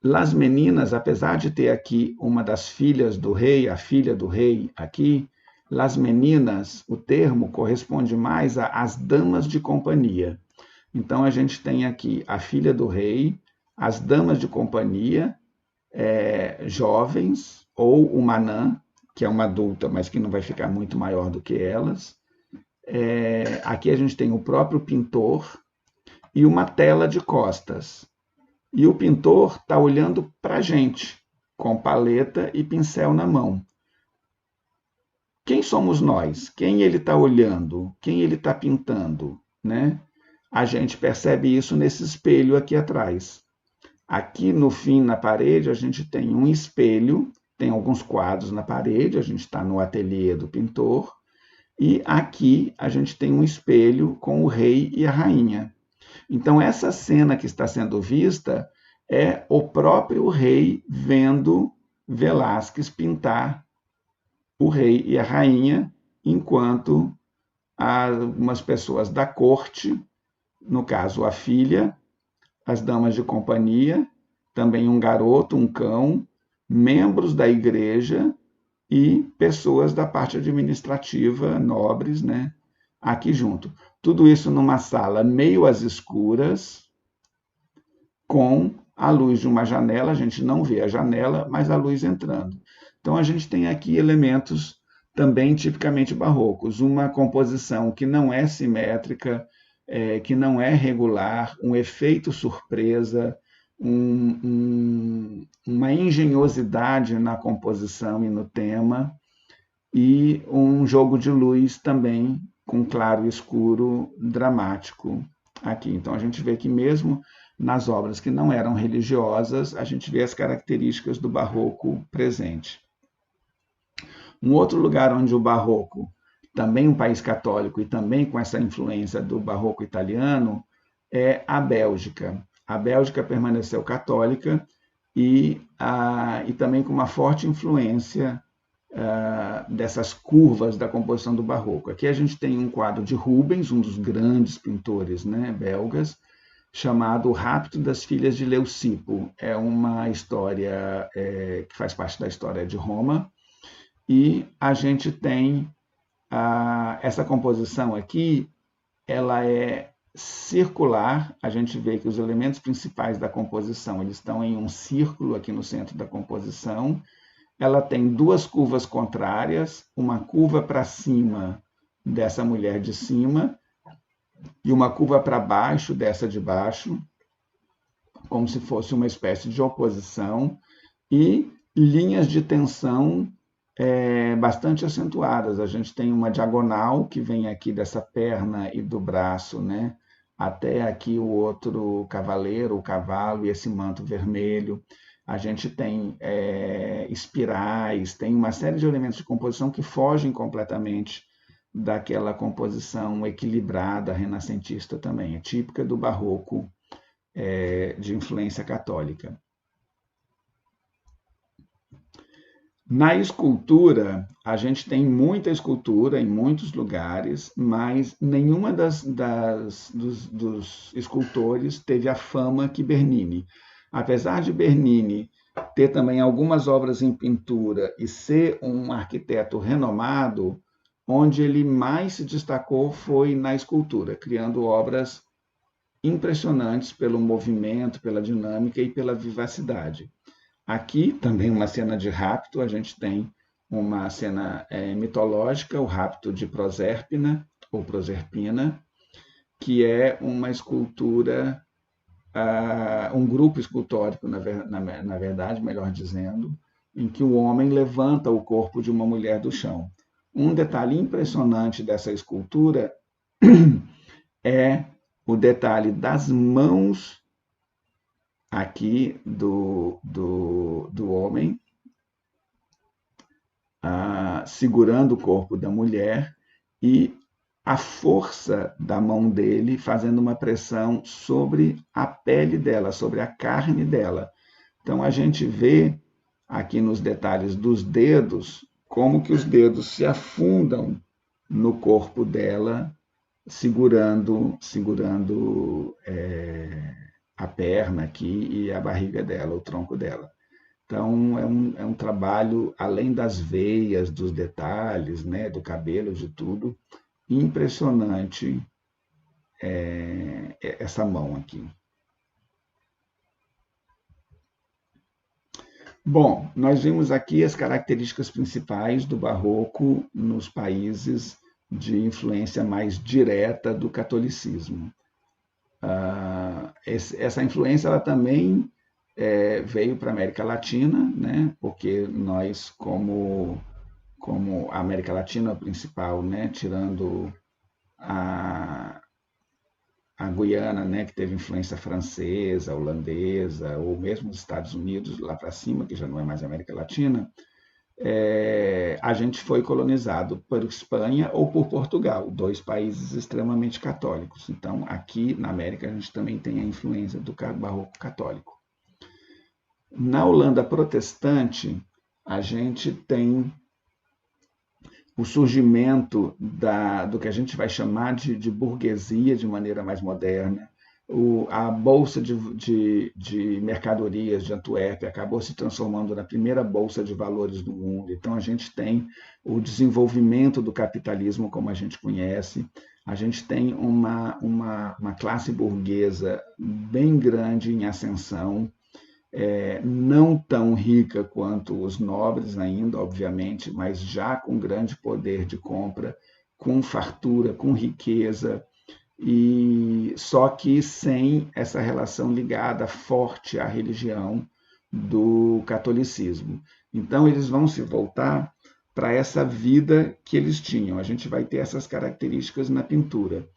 Las Meninas, apesar de ter aqui uma das filhas do rei, a filha do rei aqui, Las Meninas, o termo corresponde mais às damas de companhia. Então, a gente tem aqui a filha do rei, as damas de companhia, jovens, ou uma anã, que é uma adulta, mas que não vai ficar muito maior do que elas. Aqui a gente tem o próprio pintor e uma tela de costas. E o pintor está olhando para a gente, com paleta e pincel na mão. Quem somos nós? Quem ele está olhando? Quem ele está pintando? Né? A gente percebe isso nesse espelho aqui atrás. Aqui no fim, na parede, a gente tem um espelho, tem alguns quadros na parede, a gente está no ateliê do pintor, e aqui a gente tem um espelho com o rei e a rainha. Então, essa cena que está sendo vista é o próprio rei vendo Velázquez pintar o rei e a rainha, enquanto algumas pessoas da corte, no caso a filha, as damas de companhia, também um garoto, um cão, membros da igreja e pessoas da parte administrativa, nobres, né, aqui junto. Tudo isso numa sala meio às escuras, com a luz de uma janela, a gente não vê a janela, mas a luz entrando. Então, a gente tem aqui elementos também tipicamente barrocos, uma composição que não é simétrica, que não é regular, um efeito surpresa, uma engenhosidade na composição e no tema, e um jogo de luz também com claro e escuro dramático aqui. Então, a gente vê que mesmo nas obras que não eram religiosas, a gente vê as características do barroco presente. Um outro lugar onde o barroco, também um país católico e também com essa influência do barroco italiano, é a Bélgica. A Bélgica permaneceu católica e também com uma forte influência dessas curvas da composição do barroco. Aqui a gente tem um quadro de Rubens, um dos grandes pintores, né, belgas, chamado O Rapto das Filhas de Leucipo. É uma história que faz parte da história de Roma, e a gente tem essa composição aqui, ela é circular, a gente vê que os elementos principais da composição eles estão em um círculo aqui no centro da composição, ela tem duas curvas contrárias, uma curva para cima dessa mulher de cima, e uma curva para baixo dessa de baixo, como se fosse uma espécie de oposição, e linhas de tensão bastante acentuadas. A gente tem uma diagonal que vem aqui dessa perna e do braço, né, até aqui o outro cavaleiro, o cavalo e esse manto vermelho. A gente tem espirais, tem uma série de elementos de composição que fogem completamente daquela composição equilibrada renascentista também, é típica do barroco de influência católica. Na escultura, a gente tem muita escultura em muitos lugares, mas nenhuma dos escultores teve a fama que Bernini. Apesar de Bernini ter também algumas obras em pintura e ser um arquiteto renomado, onde ele mais se destacou foi na escultura, criando obras impressionantes pelo movimento, pela dinâmica e pela vivacidade. Aqui, também uma cena de rapto, a gente tem uma cena mitológica, o rapto de Proserpina, ou Proserpina, que é uma escultura, um grupo escultórico, na verdade, melhor dizendo, em que o homem levanta o corpo de uma mulher do chão. Um detalhe impressionante dessa escultura é o detalhe das mãos aqui do homem, segurando o corpo da mulher, e a força da mão dele fazendo uma pressão sobre a pele dela, sobre a carne dela. Então a gente vê aqui nos detalhes dos dedos, como que os dedos se afundam no corpo dela, segurando a perna aqui e a barriga dela, o tronco dela. Então, é um trabalho, além das veias, dos detalhes, né, do cabelo, de tudo, impressionante essa mão aqui. Bom, nós vimos aqui as características principais do barroco nos países de influência mais direta do catolicismo. Essa influência ela também veio para a América Latina, né? Porque nós, como a América Latina principal, né? Tirando a Guiana, né? Que teve influência francesa, holandesa, ou mesmo os Estados Unidos lá para cima, que já não é mais América Latina, a gente foi colonizado por Espanha ou por Portugal, dois países extremamente católicos. Então, aqui na América, a gente também tem a influência do barroco católico. Na Holanda protestante, a gente tem o surgimento do que a gente vai chamar de burguesia de maneira mais moderna. A Bolsa de Mercadorias de Antuérpia acabou se transformando na primeira bolsa de valores do mundo. Então, a gente tem o desenvolvimento do capitalismo como a gente conhece, a gente tem uma classe burguesa bem grande em ascensão, não tão rica quanto os nobres ainda, obviamente, mas já com grande poder de compra, com fartura, com riqueza, e só que sem essa relação ligada forte à religião do catolicismo. Então, eles vão se voltar para essa vida que eles tinham. A gente vai ter essas características na pintura.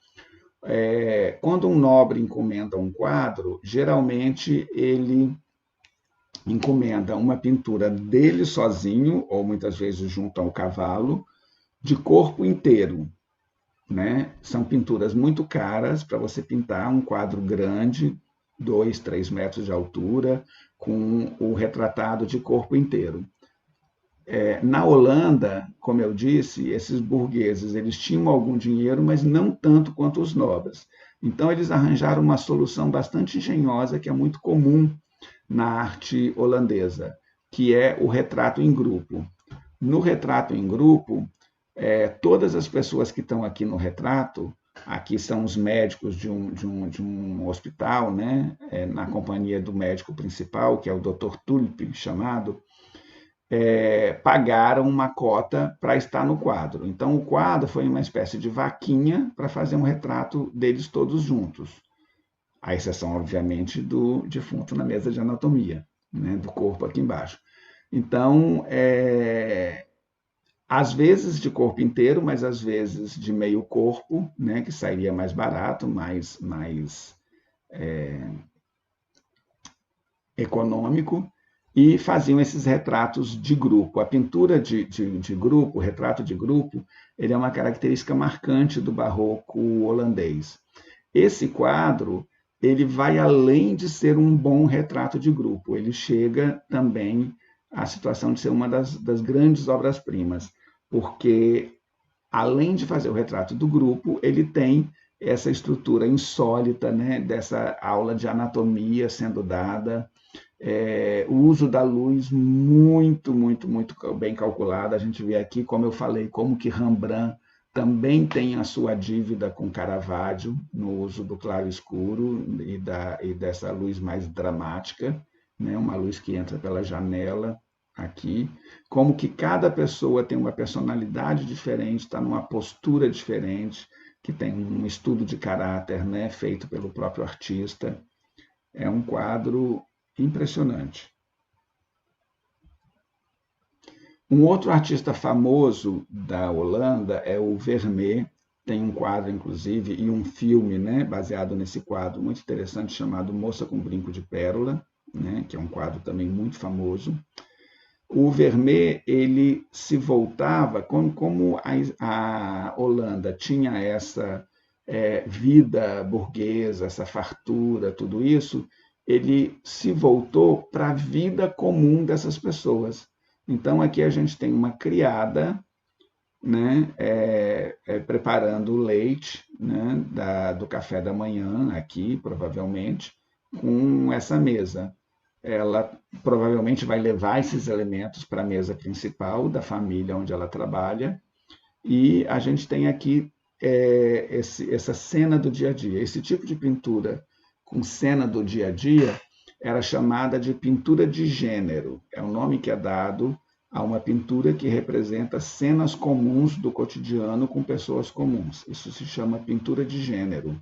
Quando um nobre encomenda um quadro, geralmente ele encomenda uma pintura dele sozinho, ou muitas vezes junto ao cavalo, de corpo inteiro. Né? São pinturas muito caras para você pintar um quadro grande, 2, 3 metros de altura, com o retratado de corpo inteiro. Na Holanda, como eu disse, esses burgueses eles tinham algum dinheiro, mas não tanto quanto os nobres. Então, eles arranjaram uma solução bastante engenhosa, que é muito comum na arte holandesa, que é o retrato em grupo. No retrato em grupo, todas as pessoas que estão aqui no retrato, aqui são os médicos de um hospital, né? Na companhia do médico principal, que é o Dr. Tulip, chamado, pagaram uma cota para estar no quadro. Então, o quadro foi uma espécie de vaquinha para fazer um retrato deles todos juntos. à exceção, obviamente, do defunto na mesa de anatomia, né, do corpo aqui embaixo. Então, às vezes de corpo inteiro, mas às vezes de meio corpo, né, que sairia mais barato, mais econômico, e faziam esses retratos de grupo. A pintura de grupo, o retrato de grupo, ele é uma característica marcante do barroco holandês. Esse quadro, ele vai além de ser um bom retrato de grupo, ele chega também à situação de ser uma das grandes obras-primas, porque além de fazer o retrato do grupo, ele tem essa estrutura insólita, né, dessa aula de anatomia sendo dada, o uso da luz muito bem calculado. A gente vê aqui, como eu falei, como que Rembrandt também tem a sua dívida com Caravaggio no uso do claro escuro e dessa luz mais dramática, né? Uma luz que entra pela janela aqui, como que cada pessoa tem uma personalidade diferente, está numa postura diferente, que tem um estudo de caráter, né, feito pelo próprio artista. É um quadro impressionante. Um outro artista famoso da Holanda é o Vermeer, tem um quadro, inclusive, e um filme, né, baseado nesse quadro, muito interessante, chamado Moça com Brinco de Pérola, né, que é um quadro também muito famoso. O Vermeer, ele se voltava, como a Holanda tinha essa vida burguesa, essa fartura, tudo isso, ele se voltou para a vida comum dessas pessoas. Então, aqui a gente tem uma criada, né, preparando o leite, né, do café da manhã, aqui, provavelmente, com essa mesa. Ela provavelmente vai levar esses elementos para a mesa principal da família onde ela trabalha, e a gente tem aqui essa cena do dia a dia. Esse tipo de pintura com cena do dia a dia era chamada de pintura de gênero. É o nome que é dado a uma pintura que representa cenas comuns do cotidiano com pessoas comuns. Isso se chama pintura de gênero.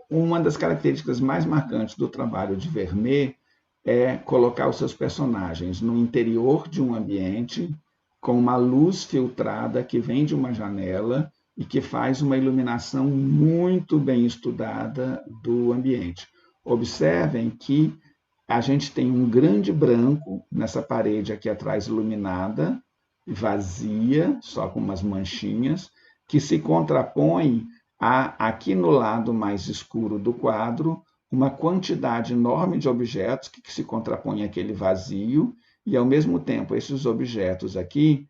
Uma das características mais marcantes do trabalho de Vermeer é colocar os seus personagens no interior de um ambiente com uma luz filtrada que vem de uma janela e que faz uma iluminação muito bem estudada do ambiente. Observem que a gente tem um grande branco nessa parede aqui atrás iluminada, vazia, só com umas manchinhas, que se contrapõe aqui no lado mais escuro do quadro, uma quantidade enorme de objetos que se contrapõem àquele vazio, e, ao mesmo tempo, esses objetos aqui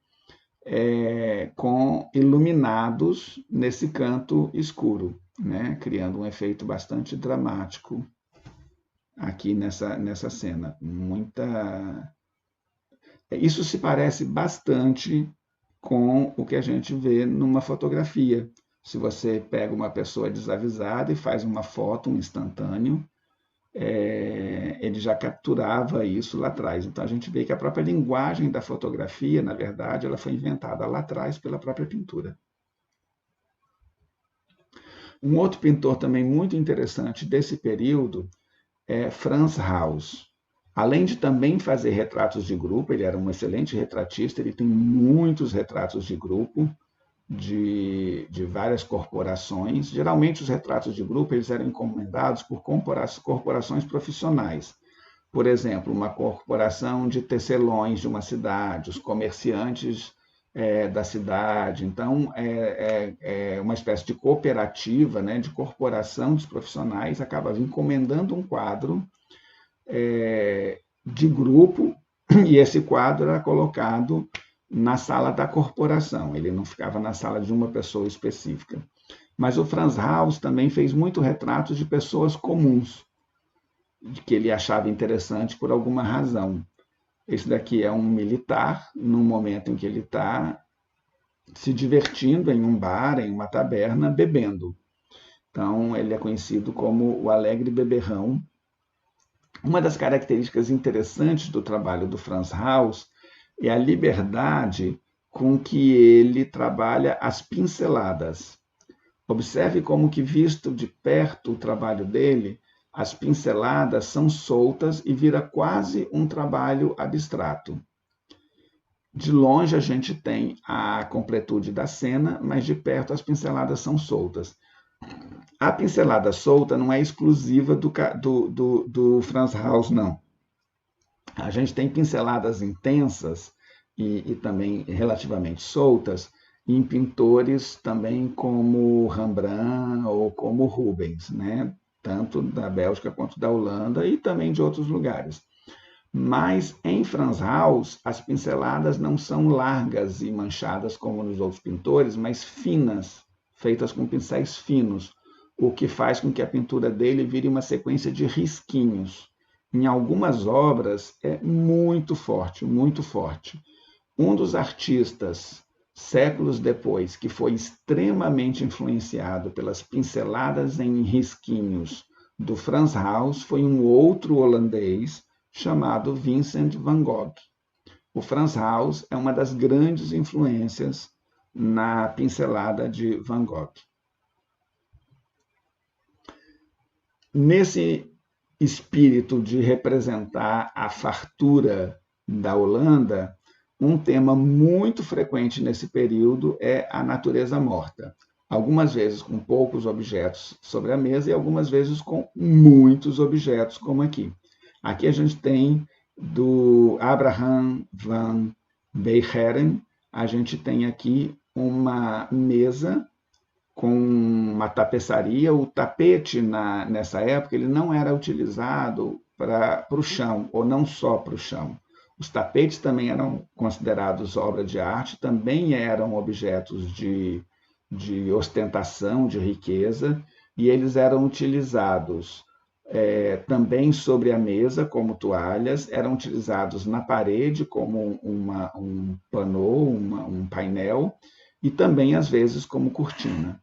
iluminados nesse canto escuro, né? Criando um efeito bastante dramático aqui nessa cena. Isso se parece bastante com o que a gente vê numa fotografia. Se você pega uma pessoa desavisada e faz uma foto, um instantâneo, ele já capturava isso lá atrás. Então, a gente vê que a própria linguagem da fotografia, na verdade, ela foi inventada lá atrás pela própria pintura. Um outro pintor também muito interessante desse período é Frans Hals. Além de também fazer retratos de grupo, ele era um excelente retratista, ele tem muitos retratos de grupo, de várias corporações. Geralmente, os retratos de grupo eles eram encomendados por corporações profissionais. Por exemplo, uma corporação de tecelões de uma cidade, os comerciantes da cidade. Então, uma espécie de cooperativa, né, de corporação dos profissionais, acaba encomendando um quadro de grupo, e esse quadro era colocado na sala da corporação, ele não ficava na sala de uma pessoa específica. Mas o Frans Hals também fez muitos retratos de pessoas comuns, que ele achava interessante por alguma razão. Esse daqui é um militar, num momento em que ele está se divertindo em um bar, em uma taberna, bebendo. Então, ele é conhecido como o alegre beberrão. Uma das características interessantes do trabalho do Frans Hals é a liberdade com que ele trabalha as pinceladas. Observe como que, visto de perto o trabalho dele, as pinceladas são soltas e vira quase um trabalho abstrato. De longe a gente tem a completude da cena, mas de perto as pinceladas são soltas. A pincelada solta não é exclusiva do Frans Hals, não. A gente tem pinceladas intensas e também relativamente soltas em pintores também como Rembrandt ou como Rubens, né? Tanto da Bélgica quanto da Holanda e também de outros lugares. Mas em Frans Hals, as pinceladas não são largas e manchadas como nos outros pintores, mas finas, feitas com pincéis finos, o que faz com que a pintura dele vire uma sequência de risquinhos. Em algumas obras é muito forte, muito forte. Um dos artistas, séculos depois, que foi extremamente influenciado pelas pinceladas em risquinhos do Frans Hals foi um outro holandês chamado Vincent van Gogh. O Frans Hals é uma das grandes influências na pincelada de Van Gogh. Nesse espírito de representar a fartura da Holanda, um tema muito frequente nesse período é a natureza morta. Algumas vezes com poucos objetos sobre a mesa e algumas vezes com muitos objetos, como aqui. Aqui a gente tem do Abraham van Beijeren, a gente tem aqui uma mesa com uma tapeçaria. O tapete, nessa época, ele não era utilizado para o chão, ou não só para o chão. Os tapetes também eram considerados obra de arte, também eram objetos de ostentação, de riqueza, e eles eram utilizados também sobre a mesa como toalhas, eram utilizados na parede como um panô, um painel, e também às vezes como cortina.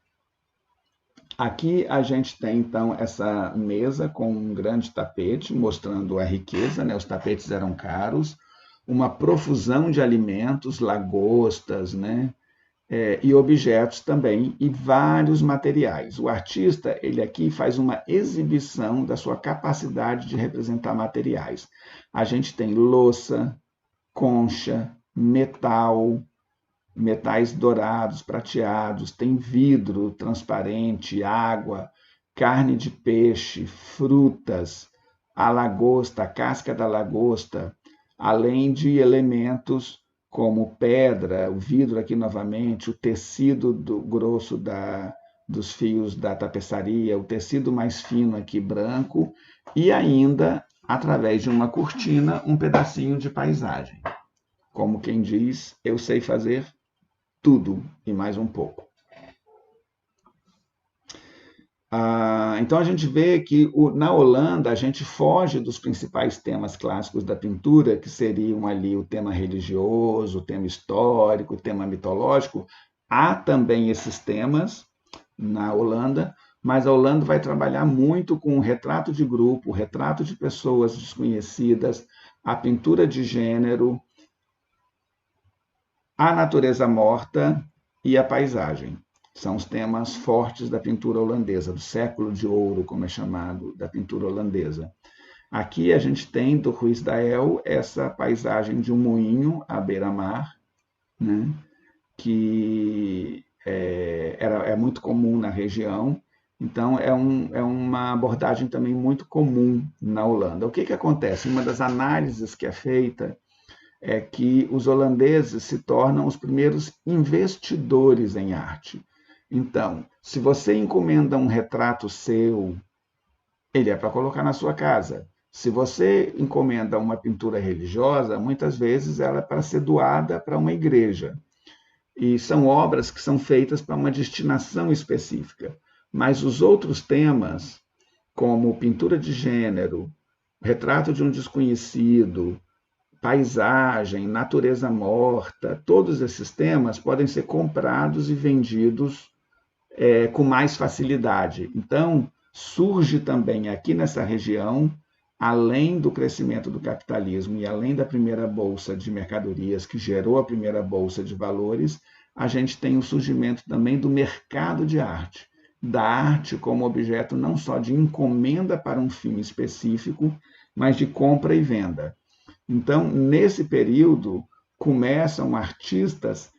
Aqui a gente tem então essa mesa com um grande tapete mostrando a riqueza, né? Os tapetes eram caros, uma profusão de alimentos, lagostas, né? E objetos também, e vários materiais. O artista, ele aqui faz uma exibição da sua capacidade de representar materiais. A gente tem louça, concha, metal, metais dourados, prateados, tem vidro transparente, água, carne de peixe, frutas, a lagosta, a casca da lagosta, além de elementos como pedra, o vidro aqui novamente, o tecido grosso dos fios da tapeçaria, o tecido mais fino aqui branco, e ainda, através de uma cortina, um pedacinho de paisagem. Como quem diz, eu sei fazer tudo e mais um pouco. Então a gente vê que na Holanda a gente foge dos principais temas clássicos da pintura, que seriam ali o tema religioso, o tema histórico, o tema mitológico. Há também esses temas na Holanda, mas a Holanda vai trabalhar muito com o retrato de grupo, o retrato de pessoas desconhecidas, a pintura de gênero, a natureza morta e a paisagem. São os temas fortes da pintura holandesa, do século de ouro, como é chamado, da pintura holandesa. Aqui a gente tem, do Ruysdael, essa paisagem de um moinho à beira-mar, né, que é muito comum na região. Então, é uma abordagem também muito comum na Holanda. O que acontece? Uma das análises que é feita é que os holandeses se tornam os primeiros investidores em arte. Então, se você encomenda um retrato seu, ele é para colocar na sua casa. Se você encomenda uma pintura religiosa, muitas vezes ela é para ser doada para uma igreja. E são obras que são feitas para uma destinação específica. Mas os outros temas, como pintura de gênero, retrato de um desconhecido, paisagem, natureza morta, todos esses temas podem ser comprados e vendidos com mais facilidade. Então, surge também aqui nessa região, além do crescimento do capitalismo e além da primeira bolsa de mercadorias que gerou a primeira bolsa de valores, a gente tem o surgimento também do mercado de arte. da arte como objeto não só de encomenda para um fim específico, mas de compra e venda. Então, nesse período, começam artistas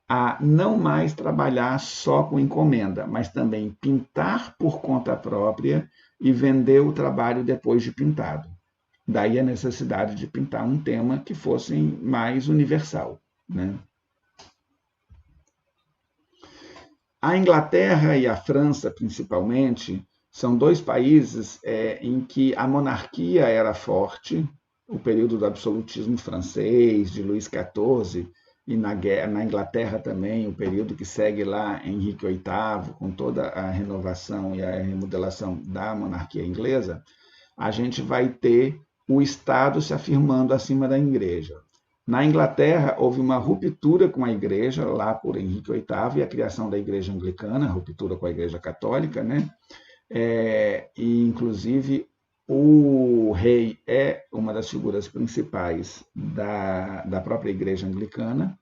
a não mais trabalhar só com encomenda, mas também pintar por conta própria e vender o trabalho depois de pintado. Daí a necessidade de pintar um tema que fosse mais universal, né? A Inglaterra e a França, principalmente, são dois países em que a monarquia era forte, o período do absolutismo francês, de Luís XIV, e na Inglaterra também, o período que segue lá Henrique VIII, com toda a renovação e a remodelação da monarquia inglesa, a gente vai ter o Estado se afirmando acima da Igreja. Na Inglaterra, houve uma ruptura com a Igreja, lá por Henrique VIII, e a criação da Igreja Anglicana, a ruptura com a Igreja Católica, né? E, inclusive, o rei é uma das figuras principais da própria Igreja Anglicana.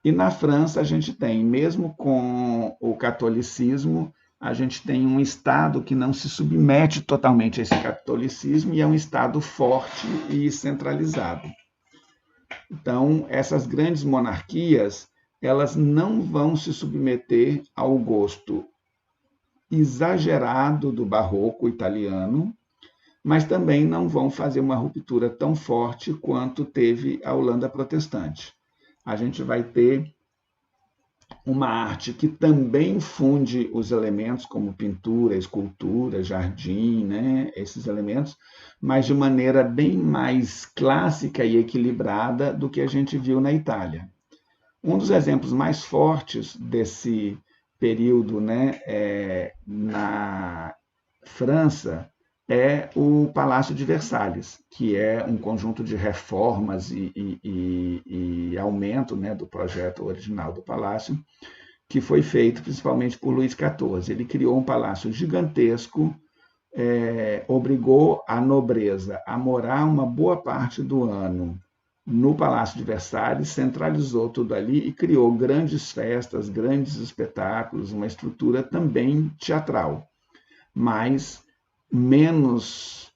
E na França, a gente tem, mesmo com o catolicismo, a gente tem um Estado que não se submete totalmente a esse catolicismo e é um Estado forte e centralizado. Então, essas grandes monarquias, elas não vão se submeter ao gosto exagerado do barroco italiano, mas também não vão fazer uma ruptura tão forte quanto teve a Holanda protestante. A gente vai ter uma arte que também funde os elementos como pintura, escultura, jardim, né? Esses elementos, mas de maneira bem mais clássica e equilibrada do que a gente viu na Itália. Um dos exemplos mais fortes desse período, né, na França, é o Palácio de Versalhes, que é um conjunto de reformas e aumento, né, do projeto original do palácio, que foi feito principalmente por Luís XIV. Ele criou um palácio gigantesco, obrigou a nobreza a morar uma boa parte do ano no Palácio de Versalhes, centralizou tudo ali e criou grandes festas, grandes espetáculos, uma estrutura também teatral, mas menos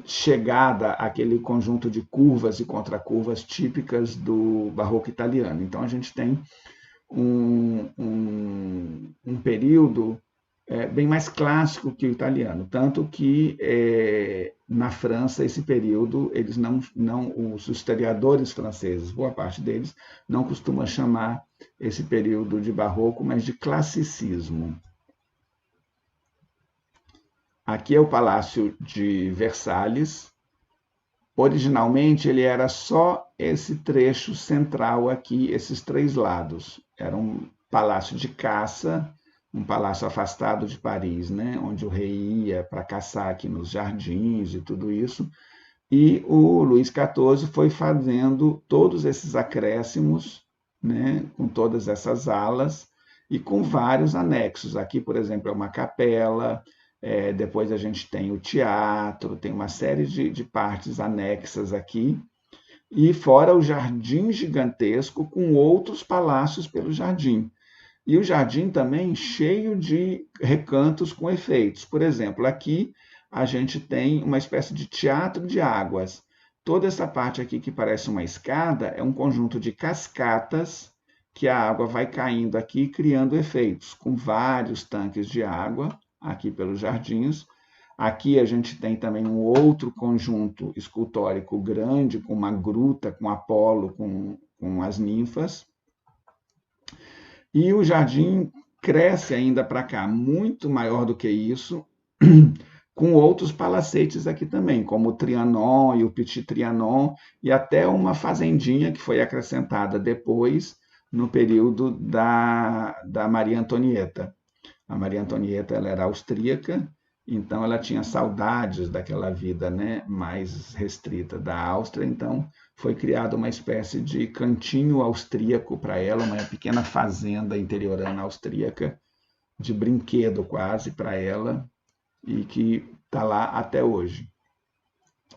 chegada àquele conjunto de curvas e contracurvas típicas do barroco italiano. Então, a gente tem um período bem mais clássico que o italiano, tanto que na França esse período eles os historiadores franceses, boa parte deles, não costuma chamar esse período de barroco, mas de classicismo. Aqui é o Palácio de Versalhes. Originalmente ele era só esse trecho central aqui, esses três lados. Era um palácio de caça, um palácio afastado de Paris, né, onde o rei ia para caçar aqui nos jardins e tudo isso. E o Luís XIV foi fazendo todos esses acréscimos, né, com todas essas alas e com vários anexos. Aqui, por exemplo, é uma capela, depois a gente tem o teatro, tem uma série de partes anexas aqui, e fora o jardim gigantesco com outros palácios pelo jardim. E o jardim também cheio de recantos com efeitos. Por exemplo, aqui a gente tem uma espécie de teatro de águas. Toda essa parte aqui que parece uma escada é um conjunto de cascatas que a água vai caindo aqui, criando efeitos, com vários tanques de água aqui pelos jardins. Aqui a gente tem também um outro conjunto escultórico grande, com uma gruta, com Apolo, com as ninfas. E o jardim cresce ainda para cá, muito maior do que isso, com outros palacetes aqui também, como o Trianon e o Petit Trianon, e até uma fazendinha que foi acrescentada depois, no período da Maria Antonieta. A Maria Antonieta ela era austríaca, então ela tinha saudades daquela vida, né, mais restrita da Áustria, então foi criada uma espécie de cantinho austríaco para ela, uma pequena fazenda interiorana austríaca, de brinquedo quase para ela, e que está lá até hoje.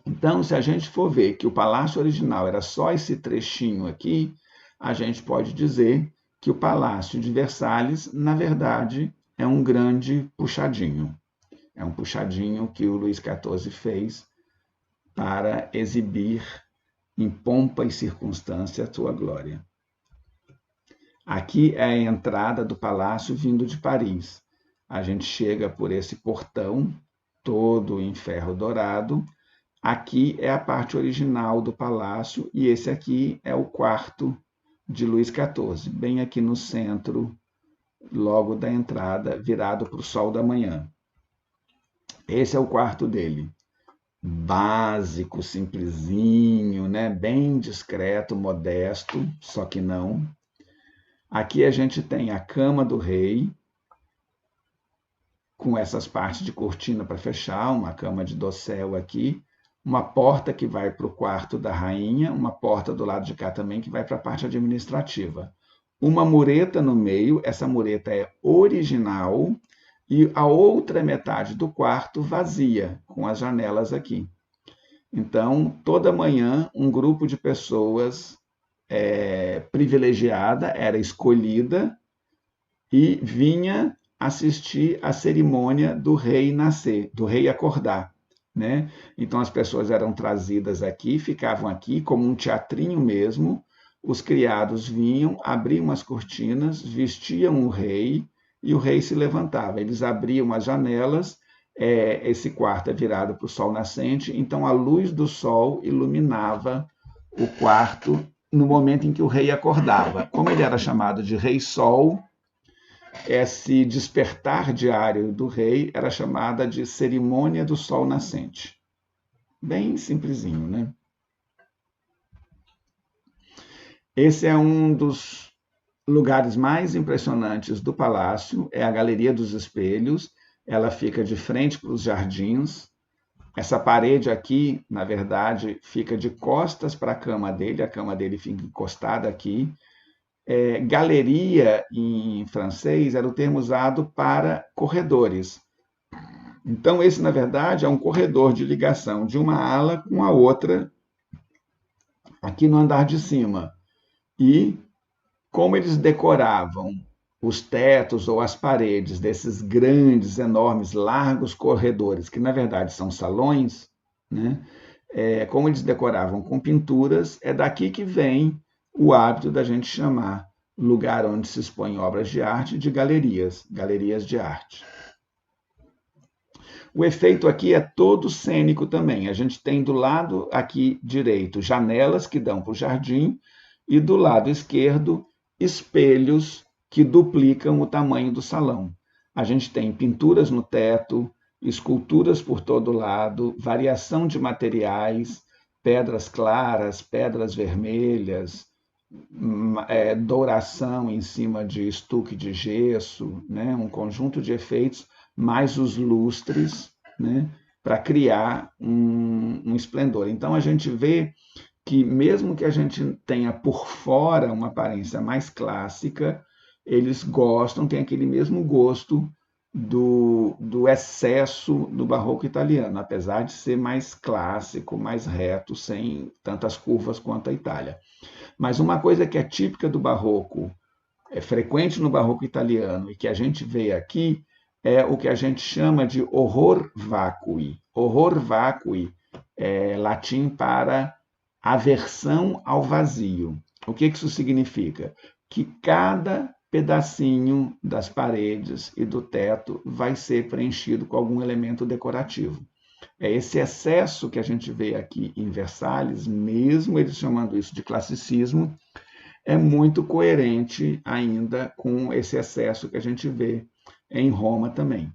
Então, se a gente for ver que o palácio original era só esse trechinho aqui, a gente pode dizer que o Palácio de Versalhes, na verdade, é um grande puxadinho. É um puxadinho que o Luís XIV fez para exibir em pompa e circunstância a sua glória. Aqui é a entrada do palácio vindo de Paris. A gente chega por esse portão, todo em ferro dourado. Aqui é a parte original do palácio e esse aqui é o quarto de Luís XIV, bem aqui no centro, logo da entrada, virado para o sol da manhã. Esse é o quarto dele. Básico, simplesinho, né? Bem discreto, modesto, só que não. Aqui a gente tem a cama do rei, com essas partes de cortina para fechar, uma cama de dossel aqui, uma porta que vai para o quarto da rainha, uma porta do lado de cá também que vai para a parte administrativa. Uma mureta no meio, essa mureta é original, e a outra metade do quarto vazia, com as janelas aqui. Então, toda manhã, um grupo de pessoas privilegiada era escolhida e vinha assistir à cerimônia do rei nascer, do rei acordar, né? Então as pessoas eram trazidas aqui, ficavam aqui como um teatrinho mesmo, os criados vinham, abriam as cortinas, vestiam o rei e o rei se levantava. Eles abriam as janelas, esse quarto é virado para o sol nascente, então a luz do sol iluminava o quarto no momento em que o rei acordava. Como ele era chamado de Rei Sol, esse despertar diário do rei era chamada de cerimônia do sol nascente. Bem simplesinho, né? Esse é um dos lugares mais impressionantes do palácio, é a Galeria dos Espelhos. Ela fica de frente para os jardins. Essa parede aqui, na verdade, fica de costas para a cama dele fica encostada aqui. Galeria, em francês, era o termo usado para corredores. Então, esse, na verdade, é um corredor de ligação de uma ala com a outra, aqui no andar de cima. E como eles decoravam os tetos ou as paredes desses grandes, enormes, largos corredores, que na verdade são salões, né? Como eles decoravam com pinturas, é daqui que vem o hábito da gente chamar lugar onde se expõem obras de arte de galerias, galerias de arte. O efeito aqui é todo cênico também. A gente tem do lado aqui direito janelas que dão para o jardim e do lado esquerdo espelhos que duplicam o tamanho do salão. A gente tem pinturas no teto, esculturas por todo lado, variação de materiais, pedras claras, pedras vermelhas, douração em cima de estuque de gesso, né? Um conjunto de efeitos, mais os lustres, né? Para criar um esplendor. Então a gente vê que mesmo que a gente tenha por fora uma aparência mais clássica, eles gostam, têm aquele mesmo gosto do excesso do barroco italiano, apesar de ser mais clássico, mais reto, sem tantas curvas quanto a Itália. Mas uma coisa que é típica do barroco, é frequente no barroco italiano e que a gente vê aqui, é o que a gente chama de horror vacui. Horror vacui é latim para aversão ao vazio. O que isso significa? Que cada pedacinho das paredes e do teto vai ser preenchido com algum elemento decorativo. É esse excesso que a gente vê aqui em Versalhes, mesmo eles chamando isso de classicismo, é muito coerente ainda com esse excesso que a gente vê em Roma também,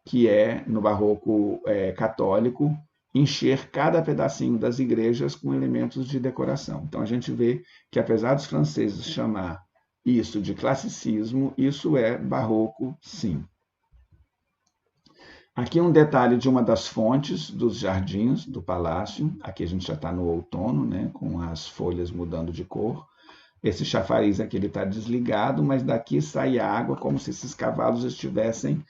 que é, no barroco católico, encher cada pedacinho das igrejas com elementos de decoração. Então a gente vê que, apesar dos franceses chamar isso de classicismo, isso é barroco, sim. Aqui um detalhe de uma das fontes dos jardins do palácio. Aqui a gente já está no outono, né, com as folhas mudando de cor. Esse chafariz aqui está desligado, mas daqui sai água como se esses cavalos estivessem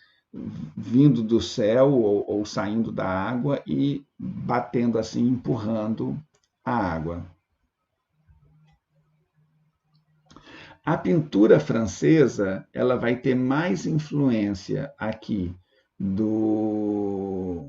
vindo do céu ou saindo da água e batendo assim, empurrando a água. A pintura francesa, ela vai ter mais influência aqui do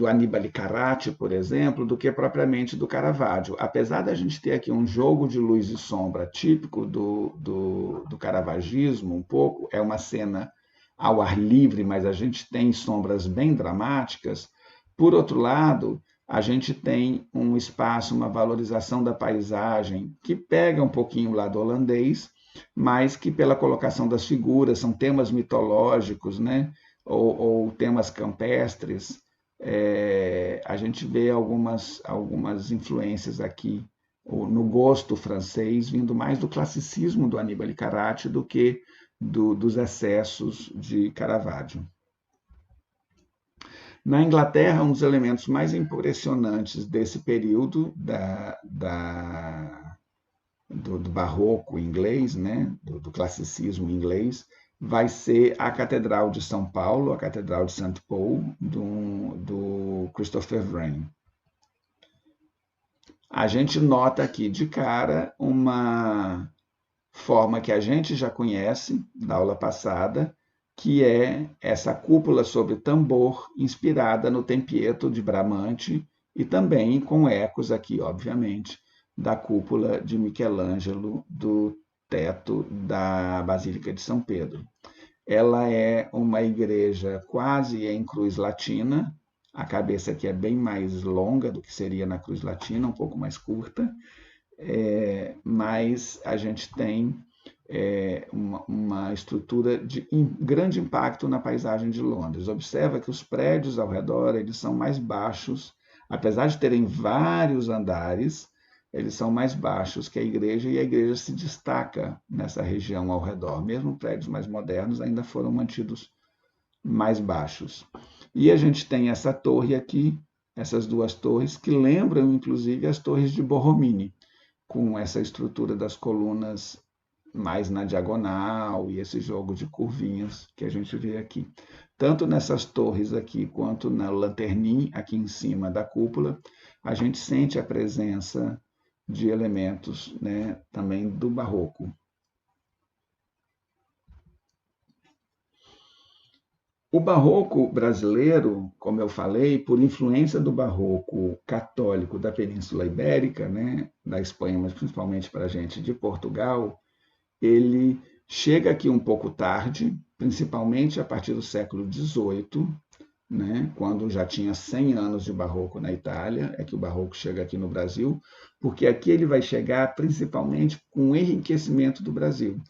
Annibale Carracci, por exemplo, do que propriamente do Caravaggio. Apesar da gente ter aqui um jogo de luz e sombra típico do caravagismo, um pouco, é uma cena ao ar livre, mas a gente tem sombras bem dramáticas. Por outro lado, a gente tem um espaço, uma valorização da paisagem que pega um pouquinho o lado holandês, mas que pela colocação das figuras, são temas mitológicos, né? ou temas campestres, a gente vê algumas influências aqui no gosto francês, vindo mais do classicismo do Annibale Carracci do que dos excessos de Caravaggio. Na Inglaterra, um dos elementos mais impressionantes desse período do barroco inglês, né, do classicismo inglês, vai ser a Catedral de São Paulo, a Catedral de St. Paul, do Christopher Wren. A gente nota aqui de cara uma forma que a gente já conhece da aula passada, que é essa cúpula sobre tambor, inspirada no Tempietto de Bramante, e também com ecos aqui, obviamente, da cúpula de Michelangelo do teto da Basílica de São Pedro. Ela é uma igreja quase em cruz latina, a cabeça aqui é bem mais longa do que seria na cruz latina, um pouco mais curta, mas a gente tem uma estrutura de grande impacto na paisagem de Londres. Observa que os prédios ao redor eles são mais baixos, apesar de terem vários andares, eles são mais baixos que a igreja, e a igreja se destaca nessa região ao redor. Mesmo prédios mais modernos ainda foram mantidos mais baixos. E a gente tem essa torre aqui, essas duas torres, que lembram, inclusive, as torres de Borromini, com essa estrutura das colunas mais na diagonal e esse jogo de curvinhas que a gente vê aqui. Tanto nessas torres aqui, quanto na lanterninha aqui em cima da cúpula, a gente sente a presença de elementos, né, também do barroco. O barroco brasileiro, como eu falei, por influência do barroco católico da Península Ibérica, né, da Espanha, mas principalmente para a gente de Portugal, ele chega aqui um pouco tarde, principalmente a partir do século XVIII, né, quando já tinha 100 anos de barroco na Itália, é que o barroco chega aqui no Brasil, porque aqui ele vai chegar principalmente com o enriquecimento do Brasil,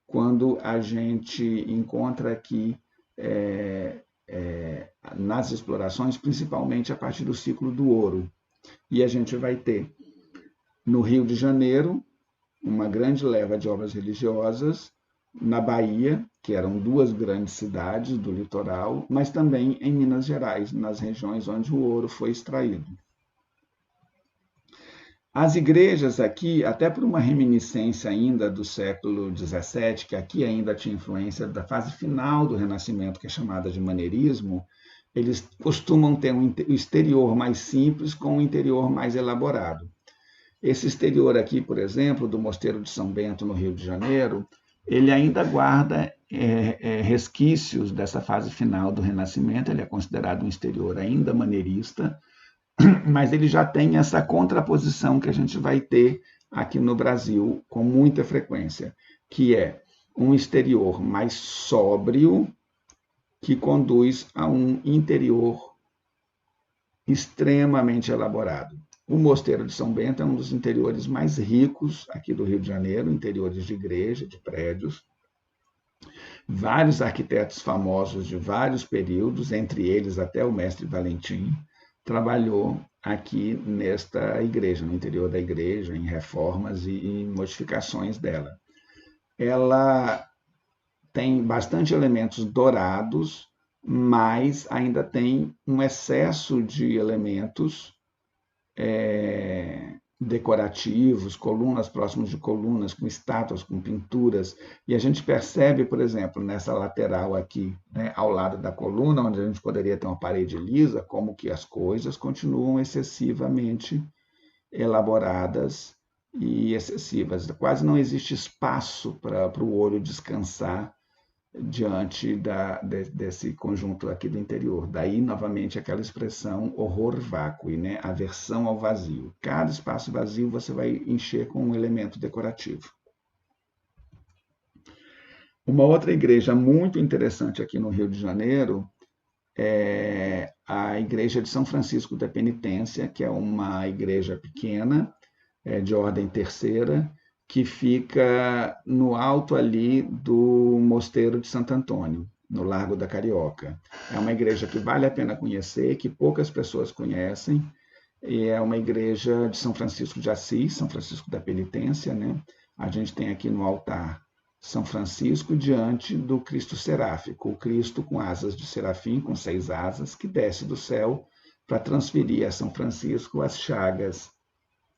quando a gente encontra aqui nas explorações, principalmente a partir do ciclo do ouro. E a gente vai ter no Rio de Janeiro uma grande leva de obras religiosas, na Bahia, que eram duas grandes cidades do litoral, mas também em Minas Gerais, nas regiões onde o ouro foi extraído. As igrejas aqui, até por uma reminiscência ainda do século XVII, que aqui ainda tinha influência da fase final do Renascimento, que é chamada de maneirismo, eles costumam ter um exterior mais simples com um interior mais elaborado. Esse exterior aqui, por exemplo, do Mosteiro de São Bento, no Rio de Janeiro, ele ainda guarda resquícios dessa fase final do Renascimento, ele é considerado um exterior ainda maneirista, mas ele já tem essa contraposição que a gente vai ter aqui no Brasil com muita frequência, que é um exterior mais sóbrio, que conduz a um interior extremamente elaborado. O Mosteiro de São Bento é um dos interiores mais ricos aqui do Rio de Janeiro, interiores de igreja, de prédios. Vários arquitetos famosos de vários períodos, entre eles até o mestre Valentim, trabalhou aqui nesta igreja, no interior da igreja, em reformas e modificações dela. Ela tem bastante elementos dourados, mas ainda tem um excesso de elementos decorativos, colunas próximas de colunas, com estátuas, com pinturas, e a gente percebe, por exemplo, nessa lateral aqui, né, ao lado da coluna, onde a gente poderia ter uma parede lisa, como que as coisas continuam excessivamente elaboradas e excessivas. Quase não existe espaço para o olho descansar diante desse conjunto aqui do interior. Daí, novamente, aquela expressão horror vacui, né? Aversão ao vazio. Cada espaço vazio você vai encher com um elemento decorativo. Uma outra igreja muito interessante aqui no Rio de Janeiro é a Igreja de São Francisco da Penitência, que é uma igreja pequena, de ordem terceira, que fica no alto ali do Mosteiro de Santo Antônio, no Largo da Carioca. É uma igreja que vale a pena conhecer, que poucas pessoas conhecem, e é uma igreja de São Francisco de Assis, São Francisco da Penitência, né? A gente tem aqui no altar São Francisco diante do Cristo seráfico, o Cristo com asas de serafim, com 6 asas, que desce do céu para transferir a São Francisco as chagas,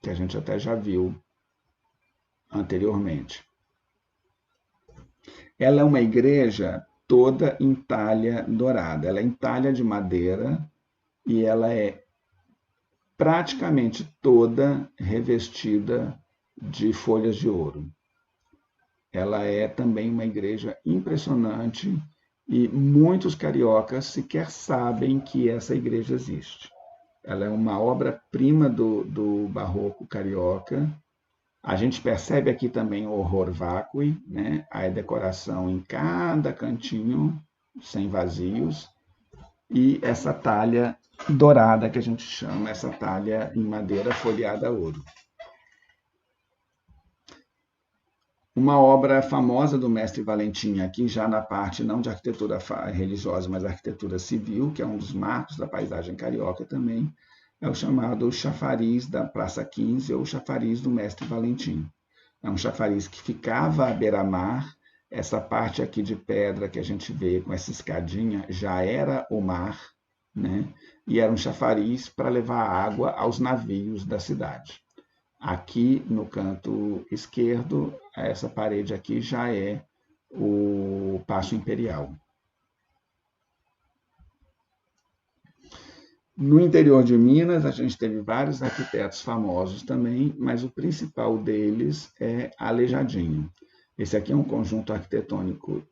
que a gente até já viu anteriormente. Ela é uma igreja toda em talha dourada. Ela é em talha de madeira e ela é praticamente toda revestida de folhas de ouro. Ela é também uma igreja impressionante e muitos cariocas sequer sabem que essa igreja existe. Ela é uma obra-prima do barroco carioca. A gente percebe aqui também o horror vacui, né? A decoração em cada cantinho, sem vazios, e essa talha dourada que a gente chama, essa talha em madeira folheada a ouro. Uma obra famosa do mestre Valentim, aqui já na parte não de arquitetura religiosa, mas arquitetura civil, que é um dos marcos da paisagem carioca também, é o chamado chafariz da Praça 15, ou chafariz do mestre Valentim. É um chafariz que ficava à beira-mar. Essa parte aqui de pedra que a gente vê com essa escadinha já era o mar, né? E era um chafariz para levar água aos navios da cidade. Aqui no canto esquerdo, essa parede aqui já é o Paço Imperial. No interior de Minas, a gente teve vários arquitetos famosos também, mas o principal deles é Aleijadinho. Esse aqui é um conjunto arquitetônico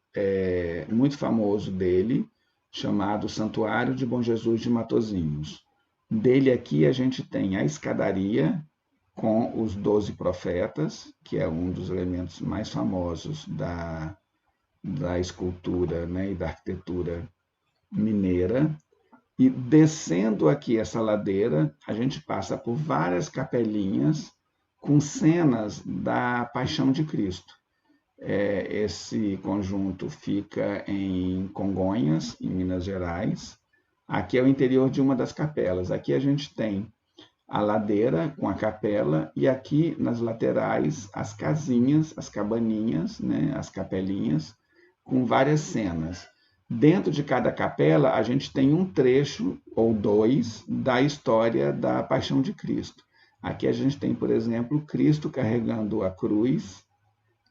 muito famoso dele, chamado Santuário de Bom Jesus de Matozinhos. Dele aqui a gente tem a escadaria com os 12 profetas, que é um dos elementos mais famosos da escultura, né, e da arquitetura mineira. E descendo aqui essa ladeira, a gente passa por várias capelinhas com cenas da Paixão de Cristo. Esse conjunto fica em Congonhas, em Minas Gerais. Aqui é o interior de uma das capelas. Aqui a gente tem a ladeira com a capela e aqui nas laterais as casinhas, as cabaninhas, né, as capelinhas, com várias cenas. Dentro de cada capela, a gente tem um trecho ou 2 da história da Paixão de Cristo. Aqui a gente tem, por exemplo, Cristo carregando a cruz,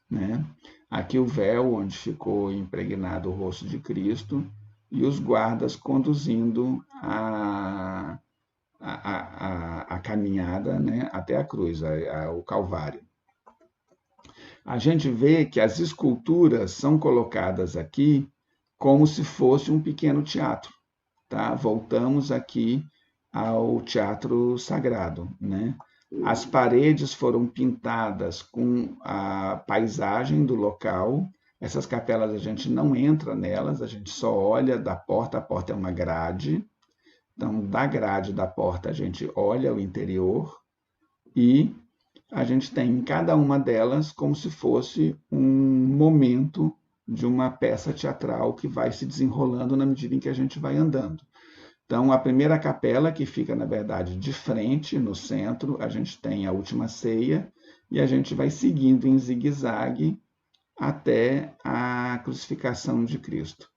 né? Aqui o véu onde ficou impregnado o rosto de Cristo e os guardas conduzindo a caminhada, né, até a cruz, o Calvário. A gente vê que as esculturas são colocadas aqui como se fosse um pequeno teatro. Tá? Voltamos aqui ao teatro sagrado, né? As paredes foram pintadas com a paisagem do local. Essas capelas a gente não entra nelas, a gente só olha da porta. A porta é uma grade. Então, da grade da porta, a gente olha o interior e a gente tem em cada uma delas como se fosse um momento de uma peça teatral que vai se desenrolando na medida em que a gente vai andando. Então, a primeira capela, que fica, na verdade, de frente, no centro, a gente tem a Última Ceia e a gente vai seguindo em zigue-zague até a crucificação de Cristo.